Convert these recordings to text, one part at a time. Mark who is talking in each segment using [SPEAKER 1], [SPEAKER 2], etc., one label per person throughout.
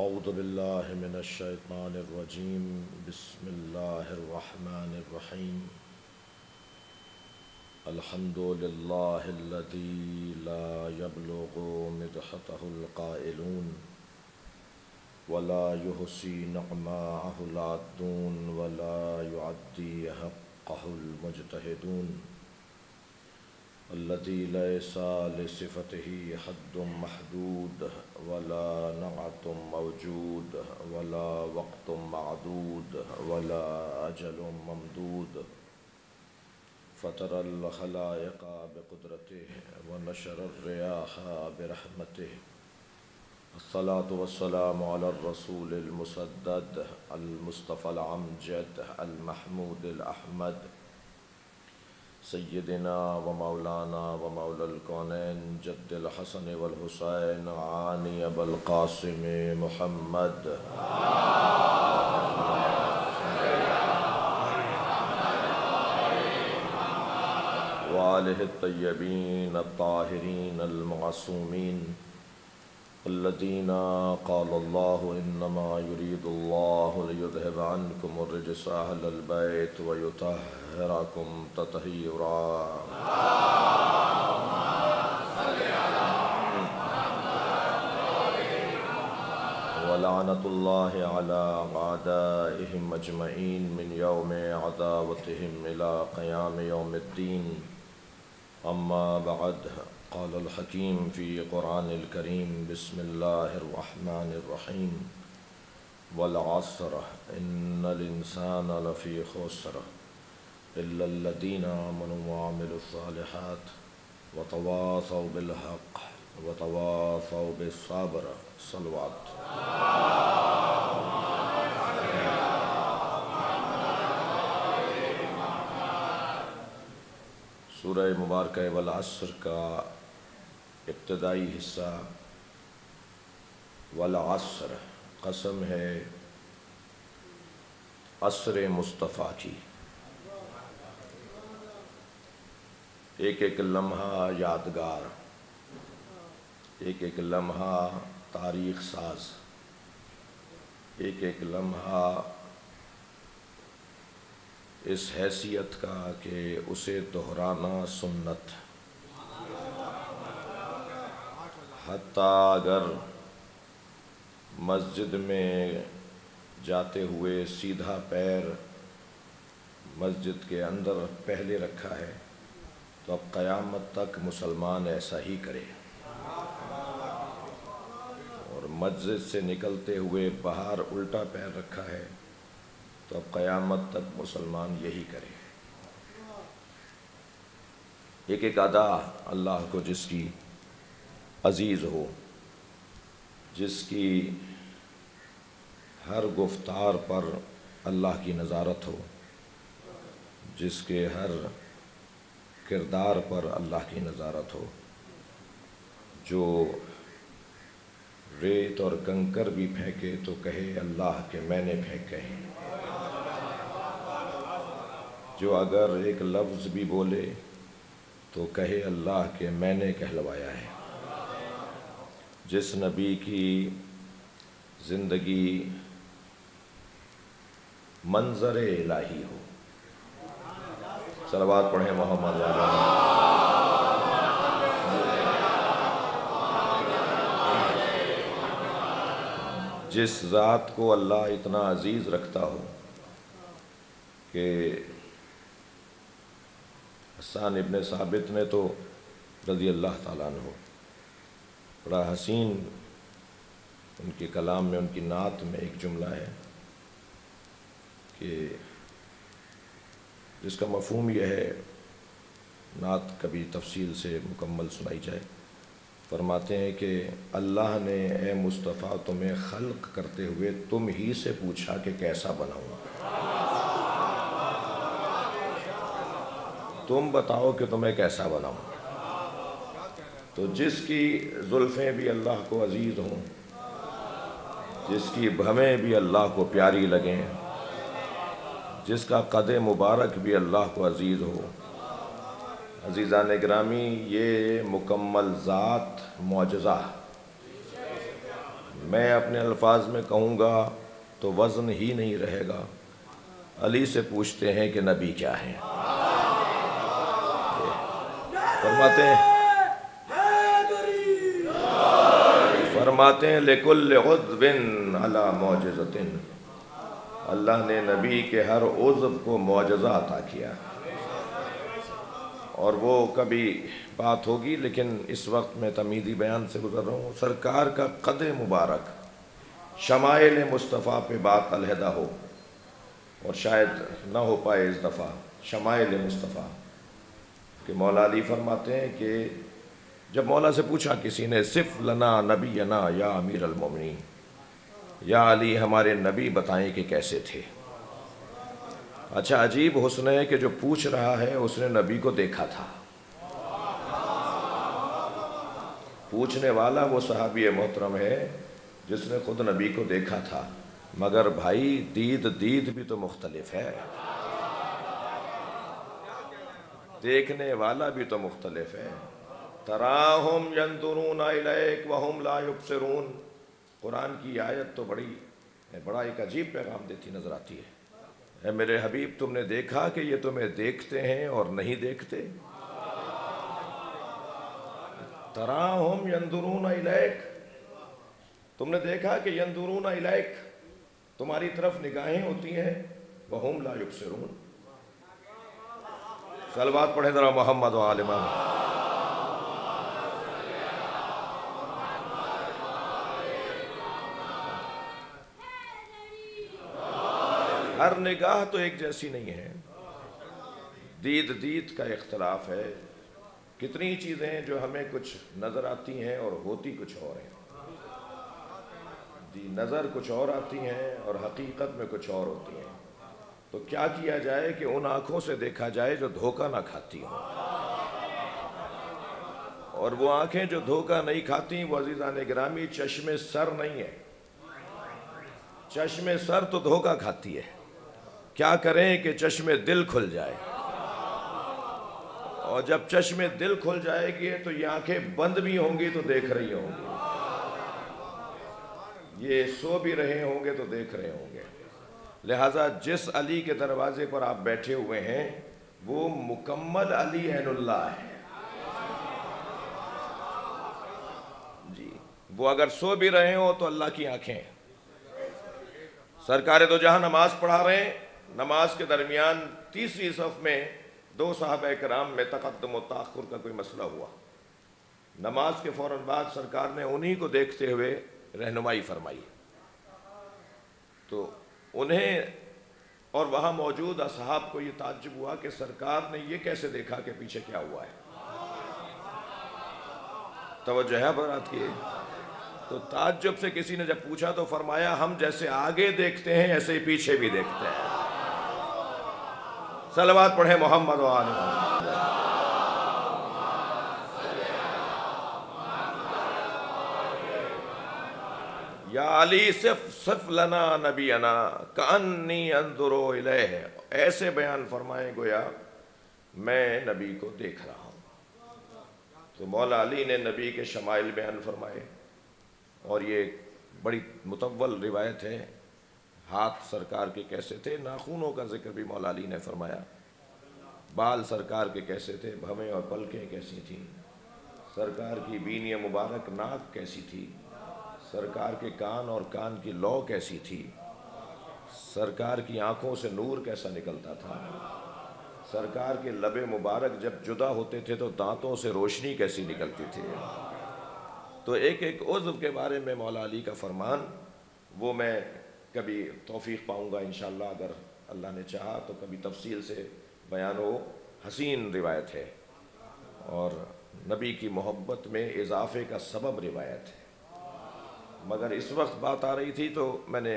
[SPEAKER 1] أعوذ بالله من الشيطان الرجيم بسم الله الرحمن الرحيم الحمد لله الذي لا يبلغ مدحته القائلون ولا يحصي نعماءه العادون ولا يعدي حقه المجتهدون الذي ليس لصفته حد محدود ولا نعت موجود ولا وقت معدود ولا أجل ممدود فطر الخلائق بقدرته ونشر الرياح برحمته الصلاة والسلام على الرسول المسدد المصطفى الأمجد المحمود الأحمد سيدنا ومولانا ومولى الكونين جد الحسن والحسين عاني أبا القاسم محمد وآله الطيبين الطاهرين المعصومين الذين قال الله إنما يريد الله ليذهب عنكم الرجس أهل البيت ويطهركم تطهيرا ولعنة الله على أعدائهم أجمعين من يوم عداوتهم إلى قيام يوم الدين أما بعد قال الحكيم في قرآن الكريم بسم الله الرحمن الرحيم والعصر إن الإنسان لفي خسر إلا الذين آمنوا وعملوا الصالحات وتواصوا بالحق وتواصوا بالصبر صلوات سورہ مبارکہ والعصر کا ابتدائی حصہ والعصر قسم ہے عصر مصطفیٰ کی، ایک ایک لمحہ یادگار، ایک ایک لمحہ تاریخ ساز، ایک ایک لمحہ اس حیثیت کا کہ اسے دہرانا سنت، حتیٰ اگر مسجد میں جاتے ہوئے سیدھا پیر مسجد کے اندر پہلے رکھا ہے تو اب قیامت تک مسلمان ایسا ہی کرے، اور مسجد سے نکلتے ہوئے باہر الٹا پیر رکھا ہے تو اب قیامت تک مسلمان یہی کرے۔ ایک ایک ادا اللہ کو جس کی عزیز ہو، جس کی ہر گفتار پر اللہ کی نظارت ہو، جس کے ہر کردار پر اللہ کی نظارت ہو، جو ریت اور کنکر بھی پھینکے تو کہے اللہ کہ میں نے پھینکے ہیں، جو اگر ایک لفظ بھی بولے تو کہے اللہ کہ میں نے کہلوایا ہے، جس نبی کی زندگی منظر الہی ہو، صلوات پڑھیں محمد جس ذات کو اللہ اتنا عزیز رکھتا ہو کہ حسان ابن ثابت نے تو رضی اللہ تعالیٰ عنہ بڑا حسین ان کے کلام میں، ان کی نعت میں ایک جملہ ہے کہ جس کا مفہوم یہ ہے، نعت کبھی تفصیل سے مکمل سنائی جائے، فرماتے ہیں کہ اللہ نے اے مصطفیٰ تمہیں خلق کرتے ہوئے تم ہی سے پوچھا کہ کیسا بناؤں، تم بتاؤ کہ تمہیں کیسا بناؤں۔ تو جس کی زلفیں بھی اللہ کو عزیز ہوں، جس کی بھویں بھی اللہ کو پیاری لگیں، جس کا قد مبارک بھی اللہ کو عزیز ہو، عزیزان گرامی یہ مکمل ذات معجزہ میں اپنے الفاظ میں کہوں گا تو وزن ہی نہیں رہے گا۔ علی سے پوچھتے ہیں کہ نبی کیا ہیں؟ فرماتے ہیں لِكُلِّ عُضْوٍ عَلَى مُعْجِزَةٍ، اللہ نے نبی کے ہر عضو کو معجزہ عطا کیا، اور وہ کبھی بات ہوگی، لیکن اس وقت میں تمیدی بیان سے گزر رہا ہوں۔ سرکار کا قد مبارک، شمائل مصطفیٰ پہ بات علیحدہ ہو، اور شاید نہ ہو پائے اس دفعہ شمائل مصطفیٰ، کہ مولا علی فرماتے ہیں کہ جب مولا سے پوچھا کسی نے صف لنا نبینا یا امیر المومنین، یا علی ہمارے نبی بتائیں کہ کیسے تھے۔ اچھا عجیب حسن ہے کہ جو پوچھ رہا ہے اس نے نبی کو دیکھا تھا۔ پوچھنے والا وہ صحابی محترم ہے جس نے خود نبی کو دیکھا تھا، مگر بھائی دید بھی تو مختلف ہے، دیکھنے والا بھی تو مختلف ہے۔ تراہم ینظرون الیک وہم لا یبصرون، قرآن کی آیت تو بڑا ایک عجیب پیغام دیتی نظر آتی ہے۔ اے میرے حبیب تم نے دیکھا کہ یہ تمہیں دیکھتے ہیں اور نہیں دیکھتے؟ تراہم ینظرون الیک، تم نے دیکھا کہ ینظرون الیک تمہاری طرف نگاہیں ہوتی ہیں، وہم لا یبصرون۔ صلوات پڑھیں ذرا محمد و آل محمد۔ ہر نگاہ تو ایک جیسی نہیں ہے، دید کا اختلاف ہے۔ کتنی چیزیں ہیں جو ہمیں کچھ نظر آتی ہیں اور ہوتی کچھ اور ہیں، نظر کچھ اور آتی ہیں اور حقیقت میں کچھ اور ہوتی ہیں۔ تو کیا کیا جائے کہ ان آنکھوں سے دیکھا جائے جو دھوکہ نہ کھاتی ہوں، اور وہ آنکھیں جو دھوکہ نہیں کھاتی وہ عزیزان گرامی چشم سر نہیں ہے۔ چشم سر تو دھوکہ کھاتی ہے، کیا کریں کہ چشم دل کھل جائے، اور جب چشم دل کھل جائے گی تو یہ آنکھیں بند بھی ہوں گی تو دیکھ رہی ہوں گی، یہ سو بھی رہے ہوں گے تو دیکھ رہے ہوں گے۔ لہٰذا جس علی کے دروازے پر آپ بیٹھے ہوئے ہیں وہ مکمل علی عین اللہ ہے جی، وہ اگر سو بھی رہے ہوں تو اللہ کی آنکھیں۔ سرکار دو جہاں نماز پڑھا رہے ہیں، نماز کے درمیان تیسری صف میں دو صحابہ کرام میں تقدم و تاخر کا کوئی مسئلہ ہوا، نماز کے فوراً بعد سرکار نے انہی کو دیکھتے ہوئے رہنمائی فرمائی، تو انہیں اور وہاں موجود اصحاب کو یہ تعجب ہوا کہ سرکار نے یہ کیسے دیکھا کہ پیچھے کیا ہوا ہے۔ توجہ ہے برات کی؟ تو تعجب سے کسی نے جب پوچھا تو فرمایا ہم جیسے آگے دیکھتے ہیں ایسے ہی پیچھے بھی دیکھتے ہیں۔ صلوات پڑھیں محمد و آل محمد۔ یا علی صف لنا نبینا کانی انظر الیہ، ایسے بیان فرمائیں گویا میں نبی کو دیکھ رہا ہوں۔ تو مولا علی نے نبی کے شمائل بیان فرمائے، اور یہ بڑی مطول روایت ہے۔ ہاتھ سرکار کے کیسے تھے، ناخنوں کا ذکر بھی مولا علی نے فرمایا، بال سرکار کے کیسے تھے، بھویں اور پلکیں کیسی تھیں، سرکار کی بینی مبارک ناک کیسی تھی، سرکار کے کان اور کان کی لو کیسی تھی، سرکار کی آنکھوں سے نور کیسا نکلتا تھا، سرکار کے لب مبارک جب جدا ہوتے تھے تو دانتوں سے روشنی کیسی نکلتی تھی۔ تو ایک ایک عضو کے بارے میں مولا علی کا فرمان وہ میں کبھی توفیق پاؤں گا انشاءاللہ، اگر اللہ نے چاہا تو کبھی تفصیل سے بیان ہو۔ حسین روایت ہے اور نبی کی محبت میں اضافے کا سبب روایت ہے، مگر اس وقت بات آ رہی تھی تو میں نے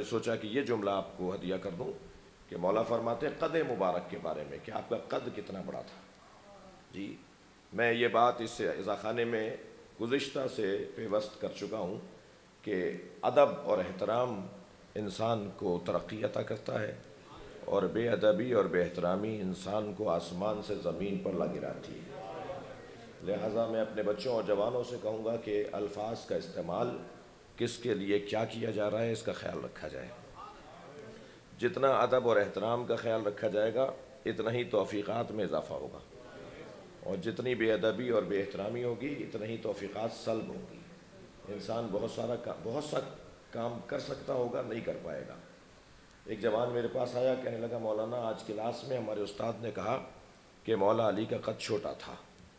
[SPEAKER 1] سوچا کہ یہ جملہ آپ کو ہدیہ کر دوں کہ مولا فرماتے ہیں قد مبارک کے بارے میں کہ آپ کا قد کتنا بڑا تھا۔ جی میں یہ بات اس عزا خانے میں گزشتہ سے پیوست کر چکا ہوں کہ ادب اور احترام انسان کو ترقی عطا کرتا ہے، اور بے ادبی اور بے احترامی انسان کو آسمان سے زمین پر لا گراتی ہے۔ لہٰذا میں اپنے بچوں اور جوانوں سے کہوں گا کہ الفاظ کا استعمال کس کے لیے کیا کیا جا رہا ہے، اس کا خیال رکھا جائے۔ جتنا ادب اور احترام کا خیال رکھا جائے گا اتنا ہی توفیقات میں اضافہ ہوگا، اور جتنی بے ادبی اور بے احترامی ہوگی اتنا ہی توفیقات سلب ہوں گی۔ انسان بہت سا کام کر سکتا ہوگا، نہیں کر پائے گا۔ ایک جوان میرے پاس آیا، کہنے لگا مولانا آج کلاس میں ہمارے استاد نے کہا کہ مولا علی کا قد چھوٹا تھا،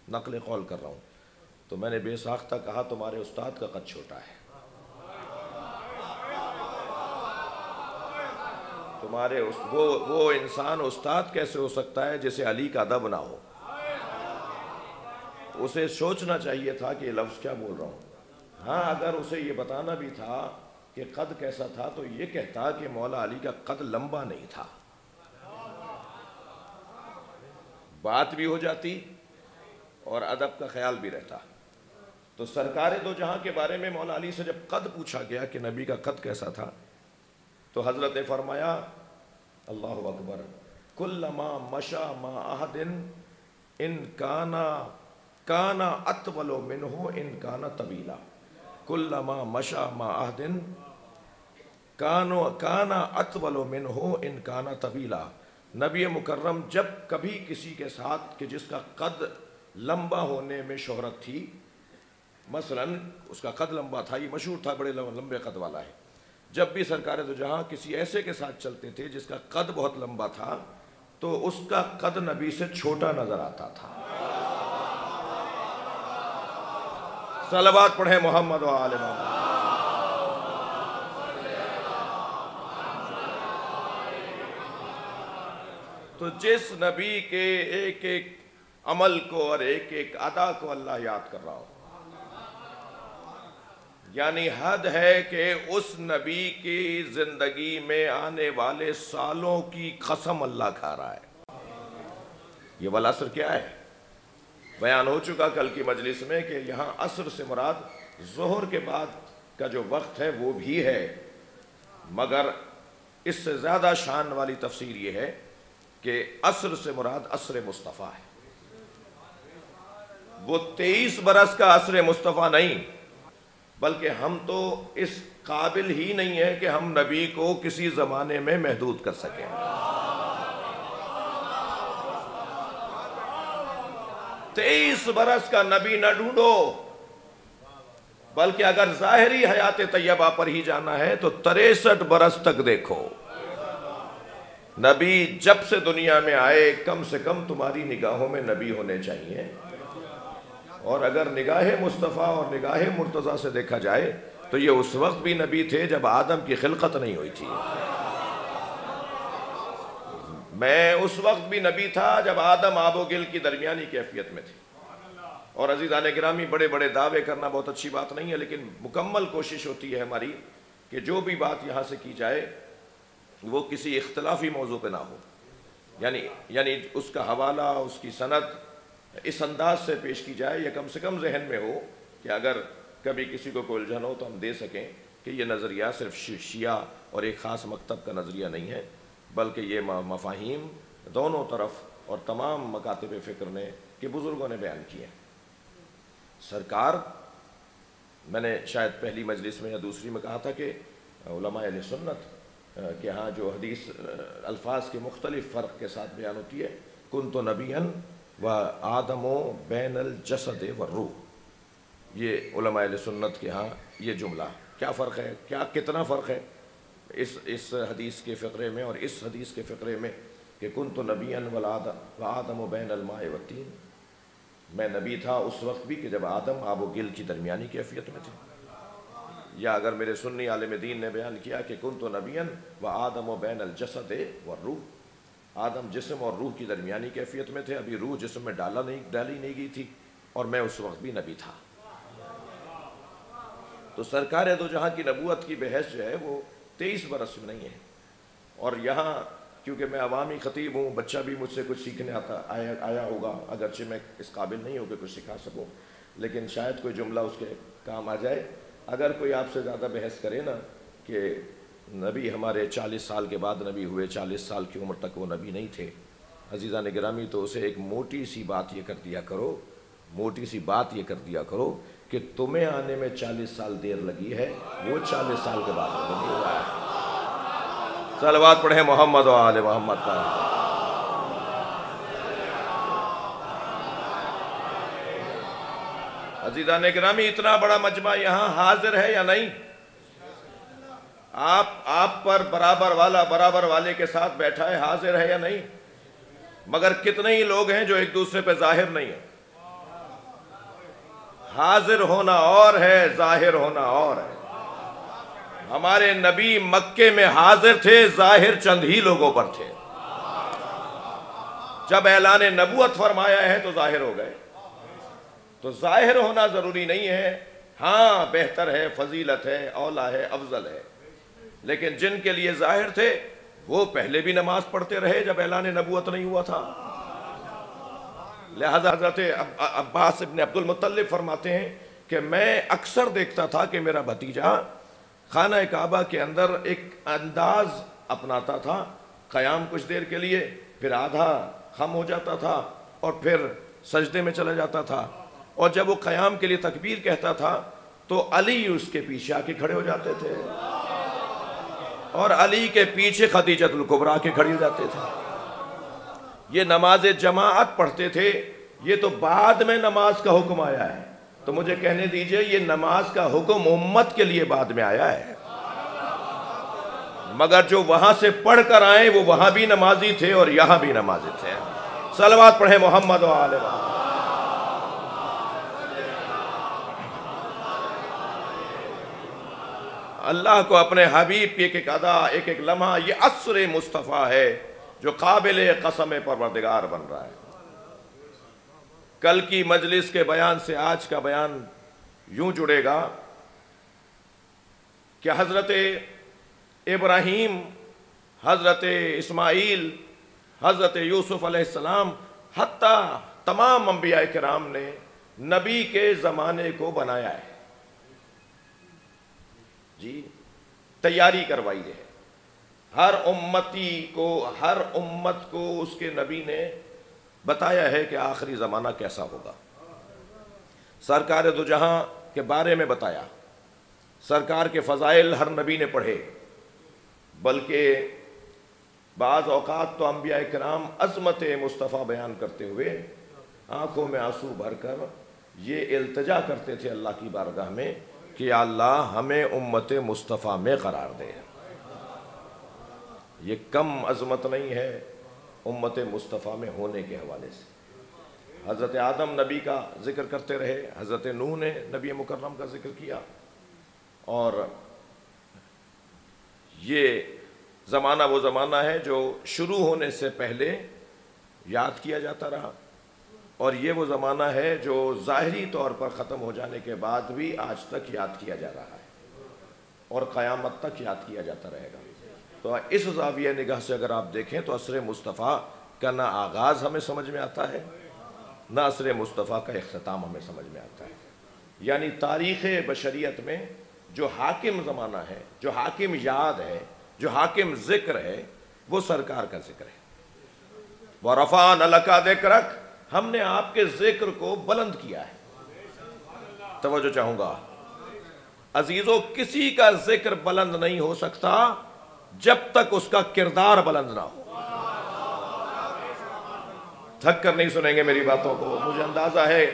[SPEAKER 1] نقل قول کر رہا ہوں۔ تو میں نے بے ساختہ کہا تمہارے استاد کا قد چھوٹا ہے، تمہارے وہ انسان استاد کیسے ہو سکتا ہے جسے علی کا ادب نہ ہو؟ اسے سوچنا چاہیے تھا کہ یہ لفظ کیا بول رہا ہوں۔ ہاں اگر اسے یہ بتانا بھی تھا کہ قد کیسا تھا تو یہ کہتا کہ مولا علی کا قد لمبا نہیں تھا، بات بھی ہو جاتی اور ادب کا خیال بھی رہتا۔ تو سرکار دو جہاں کے بارے میں مولا علی سے جب قد پوچھا گیا کہ نبی کا قد کیسا تھا تو حضرت نے فرمایا اللہ اکبر، کلما مشى مع احد ان کان اطول منه ان کان طویلا، کلما مشى مع احد کان اطول منه ان کان طویلا۔ نبی مکرم جب کبھی کسی کے ساتھ کہ جس کا قد لمبا ہونے میں شہرت تھی، مثلا اس کا قد لمبا تھا، یہ مشہور تھا بڑے لمبے قد والا ہے، جب بھی سرکار دو جہاں کسی ایسے کے ساتھ چلتے تھے جس کا قد بہت لمبا تھا تو اس کا قد نبی سے چھوٹا نظر آتا تھا۔ صلوات پڑھیں محمد و آل محمد۔ تو جس نبی کے ایک ایک عمل کو اور ایک ایک ادا کو اللہ یاد کر رہا ہو، یعنی حد ہے کہ اس نبی کی زندگی میں آنے والے سالوں کی قسم اللہ کھا رہا ہے۔ یہ والعصر کیا ہے؟ بیان ہو چکا کل کی مجلس میں کہ یہاں عصر سے مراد ظہر کے بعد کا جو وقت ہے وہ بھی ہے، مگر اس سے زیادہ شان والی تفسیر یہ ہے کہ عصر سے مراد عصر مصطفیٰ ہے۔ وہ 23 برس کا عصر مصطفیٰ نہیں، بلکہ ہم تو اس قابل ہی نہیں ہے کہ ہم نبی کو کسی زمانے میں محدود کر سکیں۔ 23 برس کا نبی نہ ڈھونڈو، بلکہ اگر ظاہری حیات طیبہ پر ہی جانا ہے تو 63 برس تک دیکھو۔ نبی جب سے دنیا میں آئے کم سے کم تمہاری نگاہوں میں نبی ہونے چاہیے، اور اگر نگاہ مصطفیٰ اور نگاہ مرتضیٰ سے دیکھا جائے تو یہ اس وقت بھی نبی تھے جب آدم کی خلقت نہیں ہوئی تھی۔ میں اس وقت بھی نبی تھا جب آدم آب و گل کی درمیانی کیفیت میں تھے۔ اور عزیزان گرامی، بڑے بڑے دعوے کرنا بہت اچھی بات نہیں ہے، لیکن مکمل کوشش ہوتی ہے ہماری کہ جو بھی بات یہاں سے کی جائے وہ کسی اختلافی موضوع پہ نہ ہو، یعنی اس کا حوالہ، اس کی سند اس انداز سے پیش کی جائے یا کم سے کم ذہن میں ہو کہ اگر کبھی کسی کو کوئی الجھن ہو تو ہم دے سکیں کہ یہ نظریہ صرف شیعہ اور ایک خاص مکتب کا نظریہ نہیں ہے، بلکہ یہ مفاہیم دونوں طرف اور تمام مکاتب فکر نے کہ بزرگوں نے بیان کیے ہیں۔ سرکار، میں نے شاید پہلی مجلس میں یا دوسری میں کہا تھا کہ علماء اہل سنت کہ ہاں جو حدیث الفاظ کے مختلف فرق کے ساتھ بیان ہوتی ہے، کنت نبیًا وآدم بین الجسد والروح، یہ علماء اہل سنت کے ہاں یہ جملہ کیا فرق ہے، کتنا فرق ہے اس حدیث کے فقرے میں اور اس حدیث کے فقرے میں کہ کنت نبیًا وآدم بین الماء والطین، میں نبی تھا اس وقت بھی کہ جب آدم آب و گل کی درمیانی کیفیت میں تھے۔ یا اگر میرے سنی عالم دین نے بیان کیا کہ کنت نبیًا وآدم بین الجسد والروح، آدم جسم اور روح کی درمیانی کیفیت میں تھے، ابھی روح جسم میں ڈالی نہیں گئی تھی، اور میں اس وقت بھی نبی تھا۔ تو سرکار دو جہاں کی نبوت کی بحث جو ہے وہ 23 برس میں نہیں ہے۔ اور یہاں کیونکہ میں عوامی خطیب ہوں، بچہ بھی مجھ سے کچھ سیکھنے آیا ہوگا، اگرچہ میں اس قابل نہیں ہوں کہ کچھ سکھا سکوں، لیکن شاید کوئی جملہ اس کے کام آ جائے۔ اگر کوئی آپ سے زیادہ بحث کرے نا کہ نبی ہمارے 40 سال کے بعد نبی ہوئے، 40 سال کی عمر تک وہ نبی نہیں تھے، عزیزان گرامی، تو اسے ایک موٹی سی بات یہ کر دیا کرو کہ تمہیں آنے میں 40 سال دیر لگی ہے، وہ 40 سال کے بعد نہیں ہوا ہے۔ صلوات پڑھیں محمد و آل محمد کا۔ عزیزان گرامی، اتنا بڑا مجمع یہاں حاضر ہے یا نہیں؟ آپ پر برابر والا برابر والے کے ساتھ بیٹھا ہے، حاضر ہے یا نہیں؟ مگر کتنے ہی لوگ ہیں جو ایک دوسرے پہ ظاہر نہیں ہیں۔ حاضر ہونا اور ہے، ظاہر ہونا اور ہے۔ ہمارے نبی مکے میں حاضر تھے، ظاہر چند ہی لوگوں پر تھے۔ جب اعلان نبوت فرمایا ہے تو ظاہر ہو گئے۔ تو ظاہر ہونا ضروری نہیں ہے، ہاں بہتر ہے، فضیلت ہے، اولا ہے، افضل ہے، لیکن جن کے لیے ظاہر تھے وہ پہلے بھی نماز پڑھتے رہے جب اعلان نبوت نہیں ہوا تھا۔ لہذا حضرت عباس ابن عبد المطلب فرماتے ہیں کہ میں اکثر دیکھتا تھا کہ میرا بھتیجا خانہ کعبہ کے اندر ایک انداز اپناتا تھا، قیام کچھ دیر کے لیے، پھر آدھا خم ہو جاتا تھا اور پھر سجدے میں چلا جاتا تھا، اور جب وہ قیام کے لیے تکبیر کہتا تھا تو علی اس کے پیچھے آ کے کھڑے ہو جاتے تھے، اور علی کے پیچھے خدیجۃ الکبریٰ کے کھڑے ہو جاتے تھے۔ یہ نماز جماعت پڑھتے تھے، یہ تو بعد میں نماز کا حکم آیا ہے، تو مجھے کہنے دیجئے یہ نماز کا حکم امت کے لیے بعد میں آیا ہے، مگر جو وہاں سے پڑھ کر آئے وہ وہاں بھی نمازی تھے اور یہاں بھی نمازی تھے۔ صلوات پڑھیں محمد و آل محمد۔ اللہ کو اپنے حبیب کی ایک ایک ادا، ایک ایک لمحہ، یہ عصر مصطفیٰ ہے جو قابل قسم پروردگار بن رہا ہے۔ کل کی مجلس کے بیان سے آج کا بیان یوں جڑے گا کہ حضرت ابراہیم، حضرت اسماعیل، حضرت یوسف علیہ السلام، حتیٰ تمام انبیاء کرام نے نبی کے زمانے کو بنایا ہے، جی تیاری کروائی ہے۔ ہر امتی کو، ہر امت کو اس کے نبی نے بتایا ہے کہ آخری زمانہ کیسا ہوگا۔ سرکار دو جہاں کے بارے میں بتایا، سرکار کے فضائل ہر نبی نے پڑھے، بلکہ بعض اوقات تو انبیاء کرام عظمت مصطفیٰ بیان کرتے ہوئے آنکھوں میں آنسو بھر کر یہ التجا کرتے تھے اللہ کی بارگاہ میں کہ یا اللہ ہمیں امت مصطفیٰ میں قرار دے۔ یہ کم عظمت نہیں ہے امت مصطفیٰ میں ہونے کے حوالے سے۔ حضرت آدم نبی کا ذکر کرتے رہے، حضرت نوح نے نبی مکرم کا ذکر کیا، اور یہ زمانہ وہ زمانہ ہے جو شروع ہونے سے پہلے یاد کیا جاتا رہا، اور یہ وہ زمانہ ہے جو ظاہری طور پر ختم ہو جانے کے بعد بھی آج تک یاد کیا جا رہا ہے اور قیامت تک یاد کیا جاتا رہے گا۔ تو اس زاویہ نگاہ سے اگر آپ دیکھیں تو عصر مصطفیٰ کا نہ آغاز ہمیں سمجھ میں آتا ہے، نہ عصر مصطفیٰ کا اختتام ہمیں سمجھ میں آتا ہے۔ یعنی تاریخ بشریت میں جو حاکم زمانہ ہے، جو حاکم یاد ہے، جو حاکم ذکر ہے، وہ سرکار کا ذکر ہے۔ وَرَفَعْنَا لَكَ ذِكْرَكَ، ہم نے آپ کے ذکر کو بلند کیا ہے۔ توجہ چاہوں گا عزیزو، کسی کا ذکر بلند نہیں ہو سکتا جب تک اس کا کردار بلند نہ ہو۔ تھک کر نہیں سنیں گے میری باتوں کو، مجھے اندازہ ہے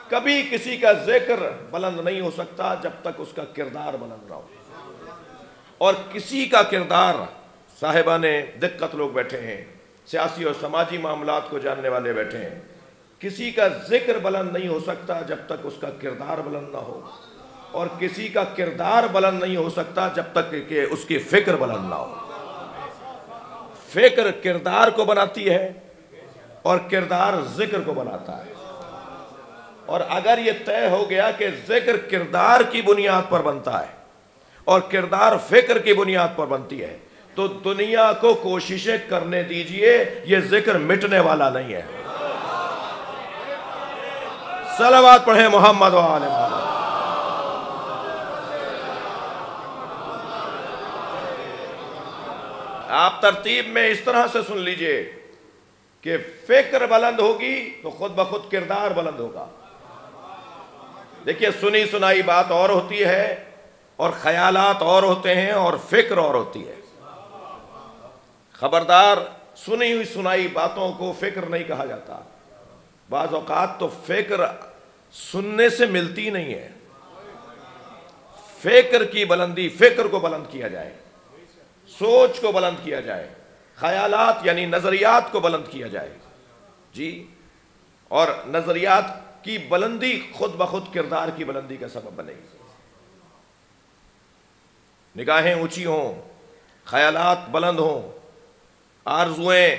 [SPEAKER 1] کبھی کسی کا ذکر بلند نہیں ہو سکتا جب تک اس کا کردار بلند نہ ہو۔ اور کسی کا کردار، صاحبان دقت لوگ بیٹھے ہیں، سیاسی اور سماجی معاملات کو جاننے والے بیٹھے ہیں، کسی کا ذکر بلند نہیں ہو سکتا جب تک اس کا کردار بلند نہ ہو، اور کسی کا کردار بلند نہیں ہو سکتا جب تک کہ اس کی فکر بلند نہ ہو۔ فکر کردار کو بناتی ہے اور کردار ذکر کو بناتا ہے، اور اگر یہ طے ہو گیا کہ ذکر کردار کی بنیاد پر بنتا ہے اور کردار فکر کی بنیاد پر بنتی ہے تو دنیا کو کوششیں کرنے دیجئے، یہ ذکر مٹنے والا نہیں ہے۔ صلوات پڑھیں محمد و آل محمد۔ آپ ترتیب میں اس طرح سے سن لیجئے کہ فکر بلند ہوگی تو خود بخود کردار بلند ہوگا، دیکھیے سنی سنائی بات اور ہوتی ہے اور خیالات اور ہوتے ہیں اور فکر اور ہوتی ہے. خبردار سنی ہوئی سنائی باتوں کو فکر نہیں کہا جاتا. بعض اوقات تو فکر سننے سے ملتی نہیں ہے. فکر کی بلندی، فکر کو بلند کیا جائے، سوچ کو بلند کیا جائے، خیالات یعنی نظریات کو بلند کیا جائے جی. اور نظریات کی بلندی خود بخود کردار کی بلندی کا سبب بنے گی. نگاہیں اونچی ہوں، خیالات بلند ہوں، آرزویں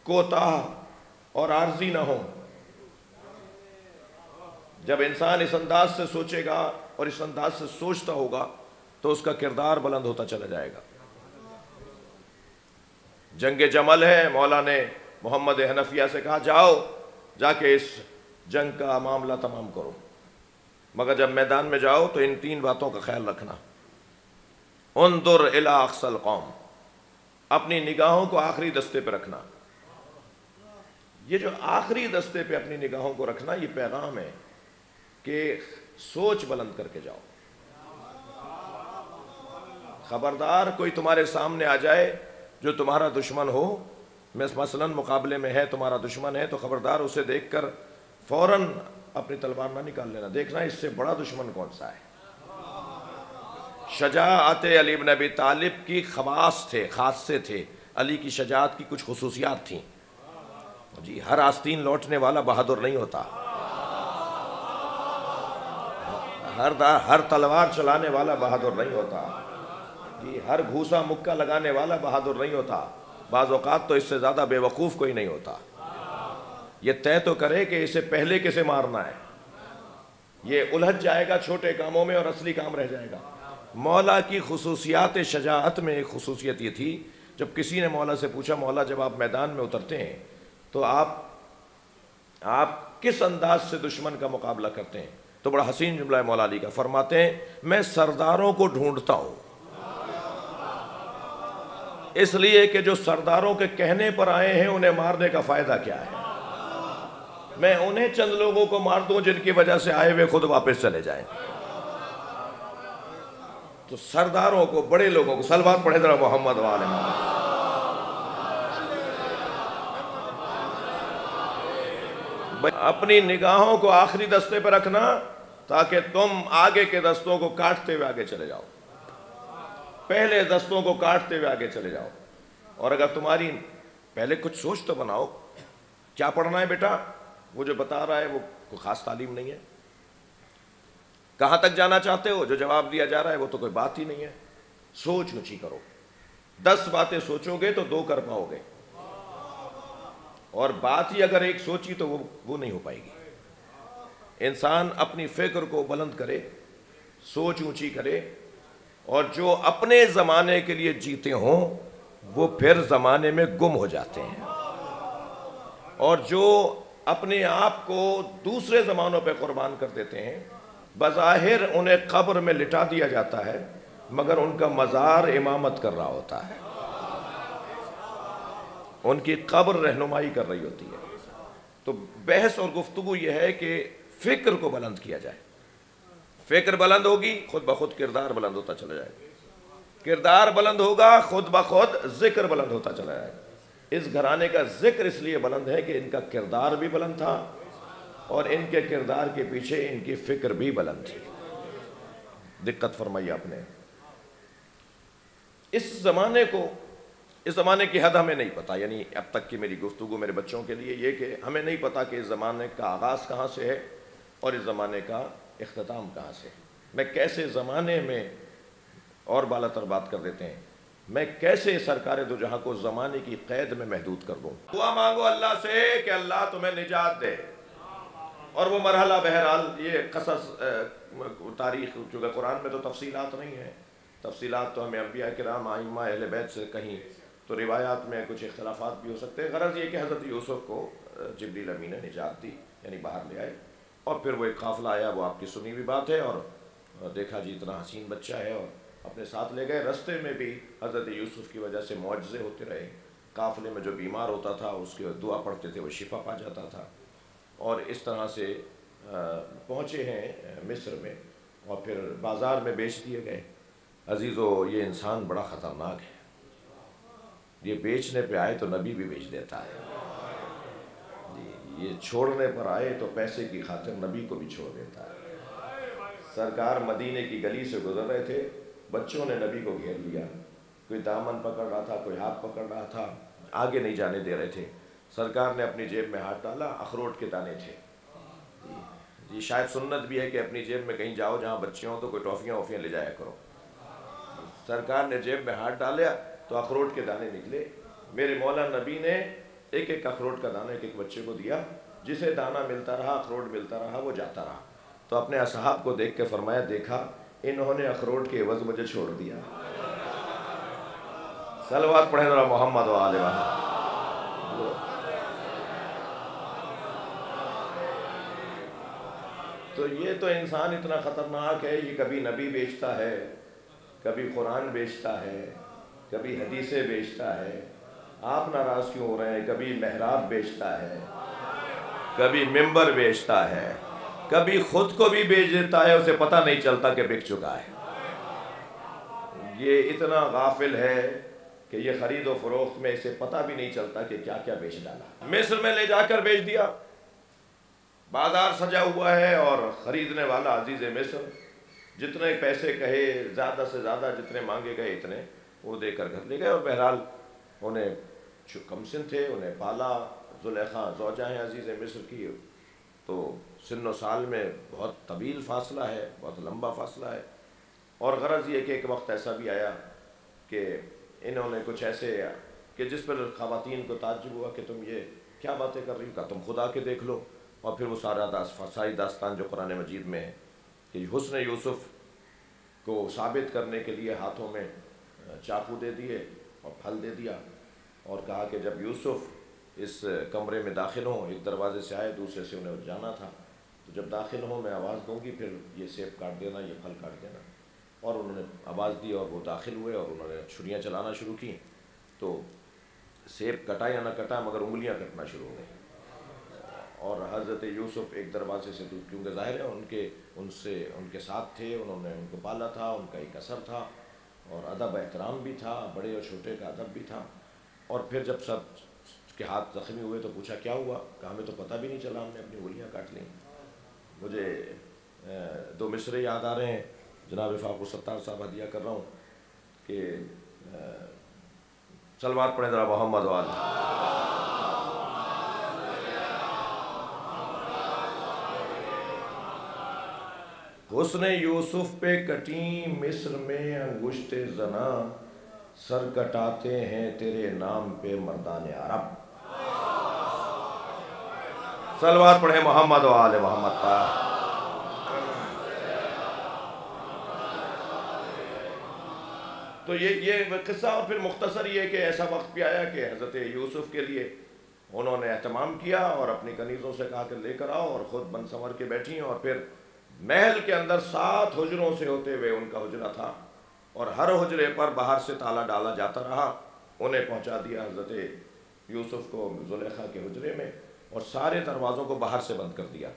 [SPEAKER 1] کوتاہ اور عارضی نہ ہوں. جب انسان اس انداز سے سوچے گا اور اس انداز سے سوچتا ہوگا تو اس کا کردار بلند ہوتا چلا جائے گا. جنگ جمل ہے، مولا نے محمد حنفیہ سے کہا جاؤ جا کے اس جنگ کا معاملہ تمام کرو، مگر جب میدان میں جاؤ تو ان 3 باتوں کا خیال رکھنا. انظر الی اقصی القوم، اپنی نگاہوں کو آخری دستے پہ رکھنا. یہ جو آخری دستے پہ اپنی نگاہوں کو رکھنا، یہ پیغام ہے کہ سوچ بلند کر کے جاؤ. خبردار کوئی تمہارے سامنے آ جائے جو تمہارا دشمن ہو، مثلاً مقابلے میں ہے، تمہارا دشمن ہے، تو خبردار اسے دیکھ کر فوراً اپنی تلوار نہ نکال لینا، دیکھنا اس سے بڑا دشمن کون سا ہے. شجاعت علی بن ابی طالب کی خواص تھے، خاصے تھے. علی کی شجاعت کی کچھ خصوصیات تھیں جی. ہر آستین لوٹنے والا بہادر نہیں ہوتا، ہر تلوار چلانے والا بہادر نہیں ہوتا جی. ہر گھوسا مکہ لگانے والا بہادر نہیں ہوتا. بعض اوقات تو اس سے زیادہ بے وقوف کوئی نہیں ہوتا. یہ طے تو کرے کہ اسے پہلے کسے مارنا ہے. یہ الجھ جائے گا چھوٹے کاموں میں اور اصلی کام رہ جائے گا. مولا کی خصوصیات شجاعت میں ایک خصوصیت یہ تھی، جب کسی نے مولا سے پوچھا مولا جب آپ میدان میں اترتے ہیں تو آپ کس انداز سے دشمن کا مقابلہ کرتے ہیں، تو بڑا حسین جملہ ہے مولا علی کا. فرماتے ہیں میں سرداروں کو ڈھونڈتا ہوں، اس لیے کہ جو سرداروں کے کہنے پر آئے ہیں انہیں مارنے کا فائدہ کیا ہے. میں انہیں چند لوگوں کو مار دوں جن کی وجہ سے آئے ہوئے خود واپس چلے جائیں. تو سرداروں کو، بڑے لوگوں کو، صلوات پڑھے ذرا محمد وآل محمد. اپنی نگاہوں کو آخری دستے پہ رکھنا تاکہ تم آگے کے دستوں کو کاٹتے ہوئے آگے چلے جاؤ، پہلے دستوں کو کاٹتے ہوئے آگے چلے جاؤ. اور اگر تمہاری پہلے کچھ سوچ تو بناؤ، کیا پڑھنا ہے بیٹا، وہ جو بتا رہا ہے وہ کوئی خاص تعلیم نہیں ہے. کہاں تک جانا چاہتے ہو، جو جواب دیا جا رہا ہے وہ تو کوئی بات ہی نہیں ہے. سوچ اونچی کرو. 10 باتیں سوچو گے تو 2 کر پاؤ گے، اور بات ہی اگر ایک سوچی تو وہ نہیں ہو پائے گی. انسان اپنی فکر کو بلند کرے، سوچ اونچی کرے، اور جو اپنے زمانے کے لیے جیتے ہوں وہ پھر زمانے میں گم ہو جاتے ہیں، اور جو اپنے آپ کو دوسرے زمانوں پہ قربان کر دیتے ہیں بظاہر انہیں قبر میں لٹا دیا جاتا ہے مگر ان کا مزار امامت کر رہا ہوتا ہے، ان کی قبر رہنمائی کر رہی ہوتی ہے. تو بحث اور گفتگو یہ ہے کہ فکر کو بلند کیا جائے. فکر بلند ہوگی خود بخود کردار بلند ہوتا چلا جائے گا، کردار بلند ہوگا خود بخود ذکر بلند ہوتا چلا جائے گا. اس گھرانے کا ذکر اس لیے بلند ہے کہ ان کا کردار بھی بلند تھا اور ان کے کردار کے پیچھے ان کی فکر بھی بلند تھی. دقت فرمائی آپ نے. اس زمانے کی حد ہمیں نہیں پتا، یعنی اب تک کی میری گفتگو میرے بچوں کے لیے یہ کہ ہمیں نہیں پتا کہ اس زمانے کا آغاز کہاں سے ہے اور اس زمانے کا اختتام کہاں سے. میں کیسے زمانے میں اور بالا تر بات کر دیتے ہیں، میں کیسے سرکار دو جہاں کو زمانے کی قید میں محدود کر دوں. دعا مانگو اللہ سے کہ اللہ تمہیں نجات دے. اور وہ مرحلہ بہرحال یہ قصص تاریخ چونکہ قرآن میں تو تفصیلات نہیں ہیں، تفصیلات تو ہمیں انبیاء کرام ائمہ اہل بیت سے کہیں تو روایات میں کچھ اختلافات بھی ہو سکتے ہیں. غرض یہ کہ حضرت یوسف کو جبریل امین نے نجات دی، یعنی باہر لے آئے، اور پھر وہ ایک قافلہ آیا، وہ آپ کی سنی ہوئی بات ہے، اور دیکھا جی اتنا حسین بچہ ہے اور اپنے ساتھ لے گئے. رستے میں بھی حضرت یوسف کی وجہ سے معجزے ہوتے رہے. قافلے میں جو بیمار ہوتا تھا اس کی دعا پڑھتے تھے وہ شفا پا جاتا تھا، اور اس طرح سے پہنچے ہیں مصر میں اور پھر بازار میں بیچ دیے گئے۔ عزیزو، یہ انسان بڑا خطرناک ہے، یہ بیچنے پہ آئے تو نبی بھی بیچ دیتا ہے، یہ چھوڑنے پر آئے تو پیسے کی خاطر نبی کو بھی چھوڑ دیتا ہے۔ سرکار مدینے کی گلی سے گزر رہے تھے، بچوں نے نبی کو گھیر لیا، کوئی دامن پکڑ رہا تھا، کوئی ہاتھ پکڑ رہا تھا، آگے نہیں جانے دے رہے تھے۔ سرکار نے اپنی جیب میں ہاتھ ڈالا، اخروٹ کے دانے تھے۔ یہ شاید سنت بھی ہے کہ اپنی جیب میں کہیں جاؤ جہاں بچے ہوں تو کوئی ٹافیاں وافیاں لے جایا کرو۔ سرکار نے جیب میں ہاتھ ڈالیا تو اخروٹ کے دانے نکلے۔ میرے مولا نبی نے ایک ایک اخروٹ کا دانہ ایک ایک بچے کو دیا، جسے دانہ ملتا رہا، اخروٹ ملتا رہا، وہ جاتا رہا۔ تو اپنے اصحاب کو دیکھ کے فرمایا، دیکھا انہوں نے اخروٹ کے عوض مجھے چھوڑ دیا۔ صلوات پڑھیں ذرا محمد و آل محمد۔ تو یہ تو انسان اتنا خطرناک ہے، یہ کبھی نبی بیچتا ہے، کبھی قرآن بیچتا ہے، کبھی حدیثیں بیچتا ہے۔ آپ ناراض کیوں ہو رہے ہیں؟ کبھی محراب بیچتا ہے، کبھی ممبر بیچتا ہے، کبھی خود کو بھی بیچ دیتا ہے، اسے پتہ نہیں چلتا کہ بک چکا ہے۔ یہ اتنا غافل ہے کہ یہ خرید و فروخت میں اسے پتہ بھی نہیں چلتا کہ کیا کیا بیچ ڈالا۔ مصر میں لے جا کر بیچ دیا، بازار سجا ہوا ہے اور خریدنے والا عزیز مصر جتنے پیسے کہے، زیادہ سے زیادہ جتنے مانگے گئے اتنے وہ دے کر گھر لے گئے۔ اور بہرحال انہیں کم سن تھے، انہیں پالا۔ زلیخا زوجہ ہیں عزیز مصر کی، تو سن و سال میں بہت طویل فاصلہ ہے، بہت لمبا فاصلہ ہے۔ اور غرض یہ کہ ایک وقت ایسا بھی آیا کہ انہوں نے کچھ ایسے کہ جس پر خواتین کو تعجب ہوا کہ تم یہ کیا باتیں کر رہی ہو، کہا تم خود آ کے دیکھ لو۔ اور پھر وہ ساری داستان جو قرآن مجید میں ہے کہ حسن یوسف کو ثابت کرنے کے لیے ہاتھوں میں چاقو دے دیے اور پھل دے دیا، اور کہا کہ جب یوسف اس کمرے میں داخل ہوں، ایک دروازے سے آئے، دوسرے سے انہیں جانا تھا، تو جب داخل ہوں میں آواز دوں گی، پھر یہ سیب کاٹ دینا، یہ پھل کاٹ دینا۔ اور انہوں نے آواز دی اور وہ داخل ہوئے اور انہوں نے چھریاں چلانا شروع کی، تو سیب کٹا یا نہ کٹا مگر انگلیاں کٹنا شروع ہو گئی۔ اور حضرت یوسف ایک دروازے سے دور، کیونکہ ظاہر ہے ان کے ساتھ تھے، انہوں نے ان کو پالا تھا، ان کا ایک اثر تھا اور ادب احترام بھی تھا، بڑے اور چھوٹے کا ادب بھی تھا۔ اور پھر جب سب کے ہاتھ زخمی ہوئے تو پوچھا کیا ہوا، کہا ہمیں تو پتہ بھی نہیں چلا، ہم نے اپنی انگلیاں کاٹ لیں۔ مجھے دو مصرے یاد آ رہے ہیں، جناب فاروق ستار صاحب ہدیہ کر رہا ہوں کہ صلوات پڑھیں ذرا محمد و آل۔ حسن یوسف پہ کٹیں مصر میں انگشت زناں، سر کٹاتے ہیں تیرے نام پہ مردان عرب۔ صلوات پڑھیں محمد و آل محمد پر۔ تو یہ قصہ، اور پھر مختصر یہ کہ ایسا وقت بھی آیا کہ حضرت یوسف کے لیے انہوں نے اہتمام کیا اور اپنی کنیزوں سے کہا کہ لے کر آؤ، اور خود بن سنور کے بیٹھی، اور پھر محل کے اندر 7 حجروں سے ہوتے ہوئے ان کا حجرہ تھا، اور ہر حجرے پر باہر سے تالا ڈالا جاتا رہا۔ انہیں پہنچا دیا حضرت یوسف کو زلیخا کے حجرے میں، اور سارے دروازوں کو باہر سے بند کر دیا۔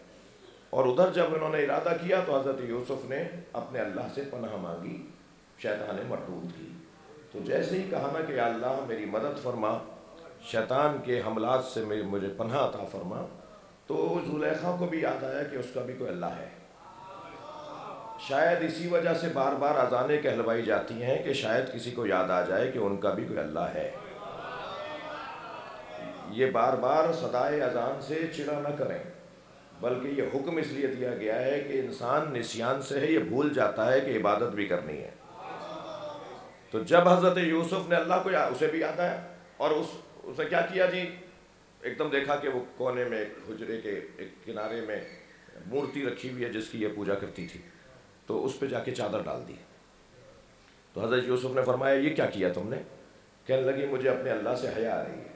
[SPEAKER 1] اور ادھر جب انہوں نے ارادہ کیا تو حضرت یوسف نے اپنے اللہ سے پناہ مانگی، شیطان مردود کی۔ تو جیسے ہی کہا نا کہ یا اللہ میری مدد فرما، شیطان کے حملات سے مجھے پناہ عطا فرما، تو زلیخا کو بھی یاد آیا کہ اس کا بھی کوئی اللہ ہے۔ شاید اسی وجہ سے بار بار اذانیں کہلوائی جاتی ہیں کہ شاید کسی کو یاد آ جائے کہ ان کا بھی کوئی اللہ ہے۔ یہ بار بار صدائے اذان سے چڑا نہ کریں، بلکہ یہ حکم اس لیے دیا گیا ہے کہ انسان نسیان سے ہے، یہ بھول جاتا ہے کہ عبادت بھی کرنی ہے۔ تو جب حضرت یوسف نے اللہ کو اسے بھی یاد آیا، اور اسے کیا کیا جی، ایک دم دیکھا کہ وہ کونے میں ایک حجرے کے ایک کنارے میں مورتی رکھی ہوئی ہے جس کی یہ پوجا کرتی تھی، تو اس پہ جا کے چادر ڈال دی۔ تو حضرت یوسف نے فرمایا یہ کیا کیا تم نے؟ کہنے لگی مجھے اپنے اللہ سے حیا آ رہی ہے۔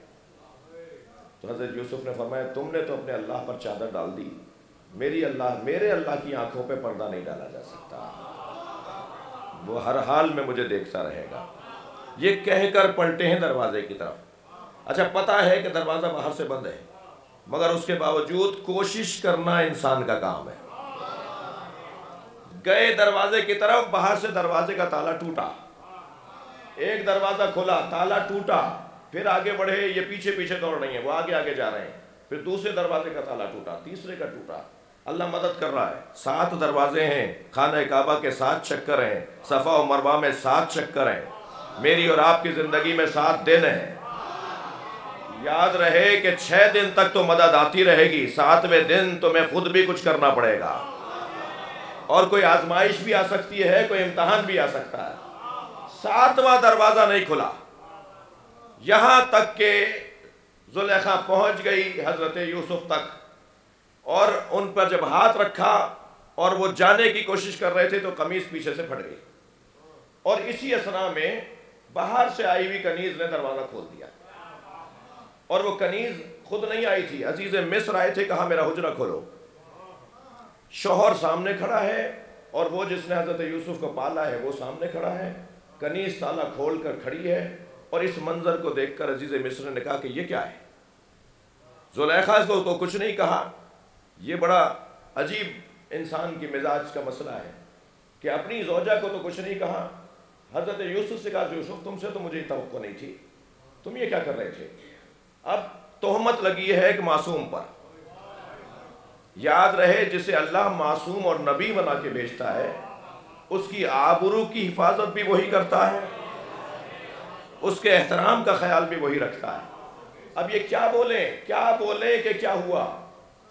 [SPEAKER 1] تو حضرت یوسف نے فرمایا تم نے تو اپنے اللہ پر چادر ڈال دی، میرے اللہ کی آنکھوں پہ پردہ نہیں ڈالا جا سکتا، وہ ہر حال میں مجھے دیکھتا رہے گا۔ یہ کہہ کر پلٹے ہیں دروازے کی طرف۔ اچھا پتہ ہے کہ دروازہ باہر سے بند ہے، مگر اس کے باوجود کوشش کرنا انسان کا کام ہے۔ گئے دروازے کی طرف، باہر سے دروازے کا تالا ٹوٹا، ایک دروازہ کھلا، تالا ٹوٹا، پھر آگے بڑھے، یہ پیچھے پیچھے دوڑ رہی ہیں، وہ آگے آگے جا رہے ہیں، پھر دوسرے دروازے کا تالا ٹوٹا، تیسرے کا ٹوٹا، اللہ مدد کر رہا ہے۔ 7 دروازے ہیں، خانہ کعبہ کے 7 چکر ہیں، صفا و مروہ میں 7 چکر ہیں، میری اور آپ کی زندگی میں 7 دن ہیں۔ یاد رہے کہ 6 دن تک تو مدد آتی رہے گی، 7ویں دن تمہیں خود بھی کچھ کرنا پڑے گا، اور کوئی آزمائش بھی آ سکتی ہے، کوئی امتحان بھی آ سکتا ہے۔ 7واں دروازہ نہیں کھلا، یہاں تک کہ زلیخا پہنچ گئی حضرت یوسف تک، اور ان پر جب ہاتھ رکھا اور وہ جانے کی کوشش کر رہے تھے تو قمیص پیچھے سے پھٹ گئی، اور اسی اثنا میں باہر سے آئی ہوئی کنیز نے دروازہ کھول دیا، اور وہ کنیز خود نہیں آئی تھی، عزیز مصر آئے تھے، کہا میرا حجرہ کھولو۔ شوہر سامنے کھڑا ہے، اور وہ جس نے حضرت یوسف کو پالا ہے وہ سامنے کھڑا ہے، کنیز تالا کھول کر کھڑی ہے، اور اس منظر کو دیکھ کر عزیز مصر نے کہا کہ یہ کیا ہے؟ زلیخا کو کچھ نہیں کہا۔ یہ بڑا عجیب انسان کی مزاج کا مسئلہ ہے کہ اپنی زوجہ کو تو کچھ نہیں کہا، حضرت یوسف سے کہا یوسف تم سے تو مجھے توقع نہیں تھی، تم یہ کیا کر رہے تھے؟ اب تہمت لگی ہے ایک معصوم پر۔ یاد رہے جسے اللہ معصوم اور نبی بنا کے بھیجتا ہے، اس کی آبرو کی حفاظت بھی وہی کرتا ہے، اس کے احترام کا خیال بھی وہی رکھتا ہے۔ اب یہ کیا بولیں کہ کیا ہوا؟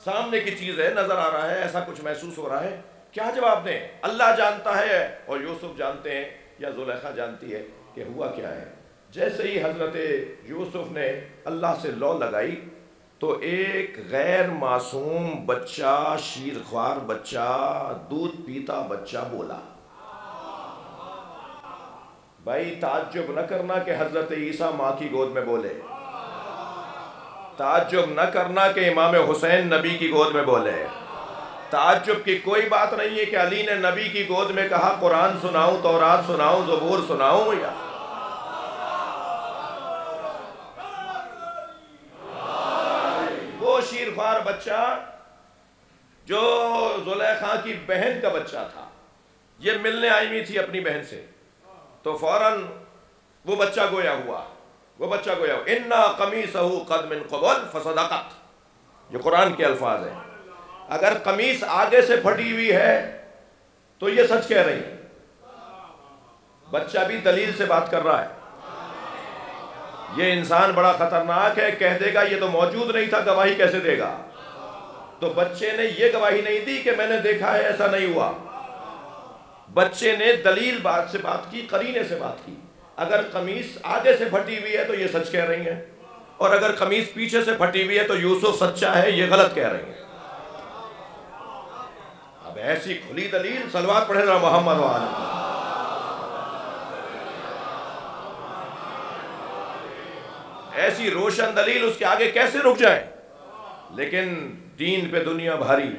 [SPEAKER 1] سامنے کی چیز ہے، نظر آ رہا ہے، ایسا کچھ محسوس ہو رہا ہے، کیا جواب دیں؟ اللہ جانتا ہے اور یوسف جانتے ہیں یا زلیخا جانتی ہے کہ ہوا کیا ہے۔ جیسے ہی حضرت یوسف نے اللہ سے لو لگائی تو ایک غیر معصوم بچہ، شیرخوار بچہ، دودھ پیتا بچہ بولا۔ بھائی تعجب نہ کرنا کہ حضرت عیسیٰ ماں کی گود میں بولے، تعجب نہ کرنا کہ امام حسین نبی کی گود میں بولے، تعجب کی کوئی بات نہیں ہے کہ علی نے نبی کی گود میں کہا قرآن سناؤں، تورات سناؤں، زبور سناؤں، یا وہ شیرخوار بچہ جو زلیخا کی بہن کا بچہ تھا، یہ ملنے آئی ہوئی تھی اپنی بہن سے، تو فوراً وہ بچہ گویا ہوا، اِنَّا قَمِيصَهُ قَدْ مِنْ قَبْلُ فَصَدَقَتْ، یہ قرآن کے الفاظ ہیں۔ اگر قمیص آگے سے پھٹی ہوئی ہے تو یہ سچ کہہ رہی ہے۔ بچہ بھی دلیل سے بات کر رہا ہے۔ یہ انسان بڑا خطرناک ہے، کہہ دے گا یہ تو موجود نہیں تھا، گواہی کیسے دے گا؟ تو بچے نے یہ گواہی نہیں دی کہ میں نے دیکھا ہے، ایسا نہیں ہوا۔ بچے نے دلیل بات سے بات کی، قرینے سے بات کی۔ اگر قمیص آگے سے پھٹی ہوئی ہے تو یہ سچ کہہ رہی ہیں، اور اگر قمیص پیچھے سے پھٹی ہوئی ہے تو یوسف سچا ہے، یہ غلط کہہ رہی ہیں۔ اب ایسی کھلی دلیل، صلوات پڑھے ذرا محمد وآلہ، ایسی روشن دلیل اس کے آگے کیسے رک جائے؟ لیکن دین پہ دنیا بھاری،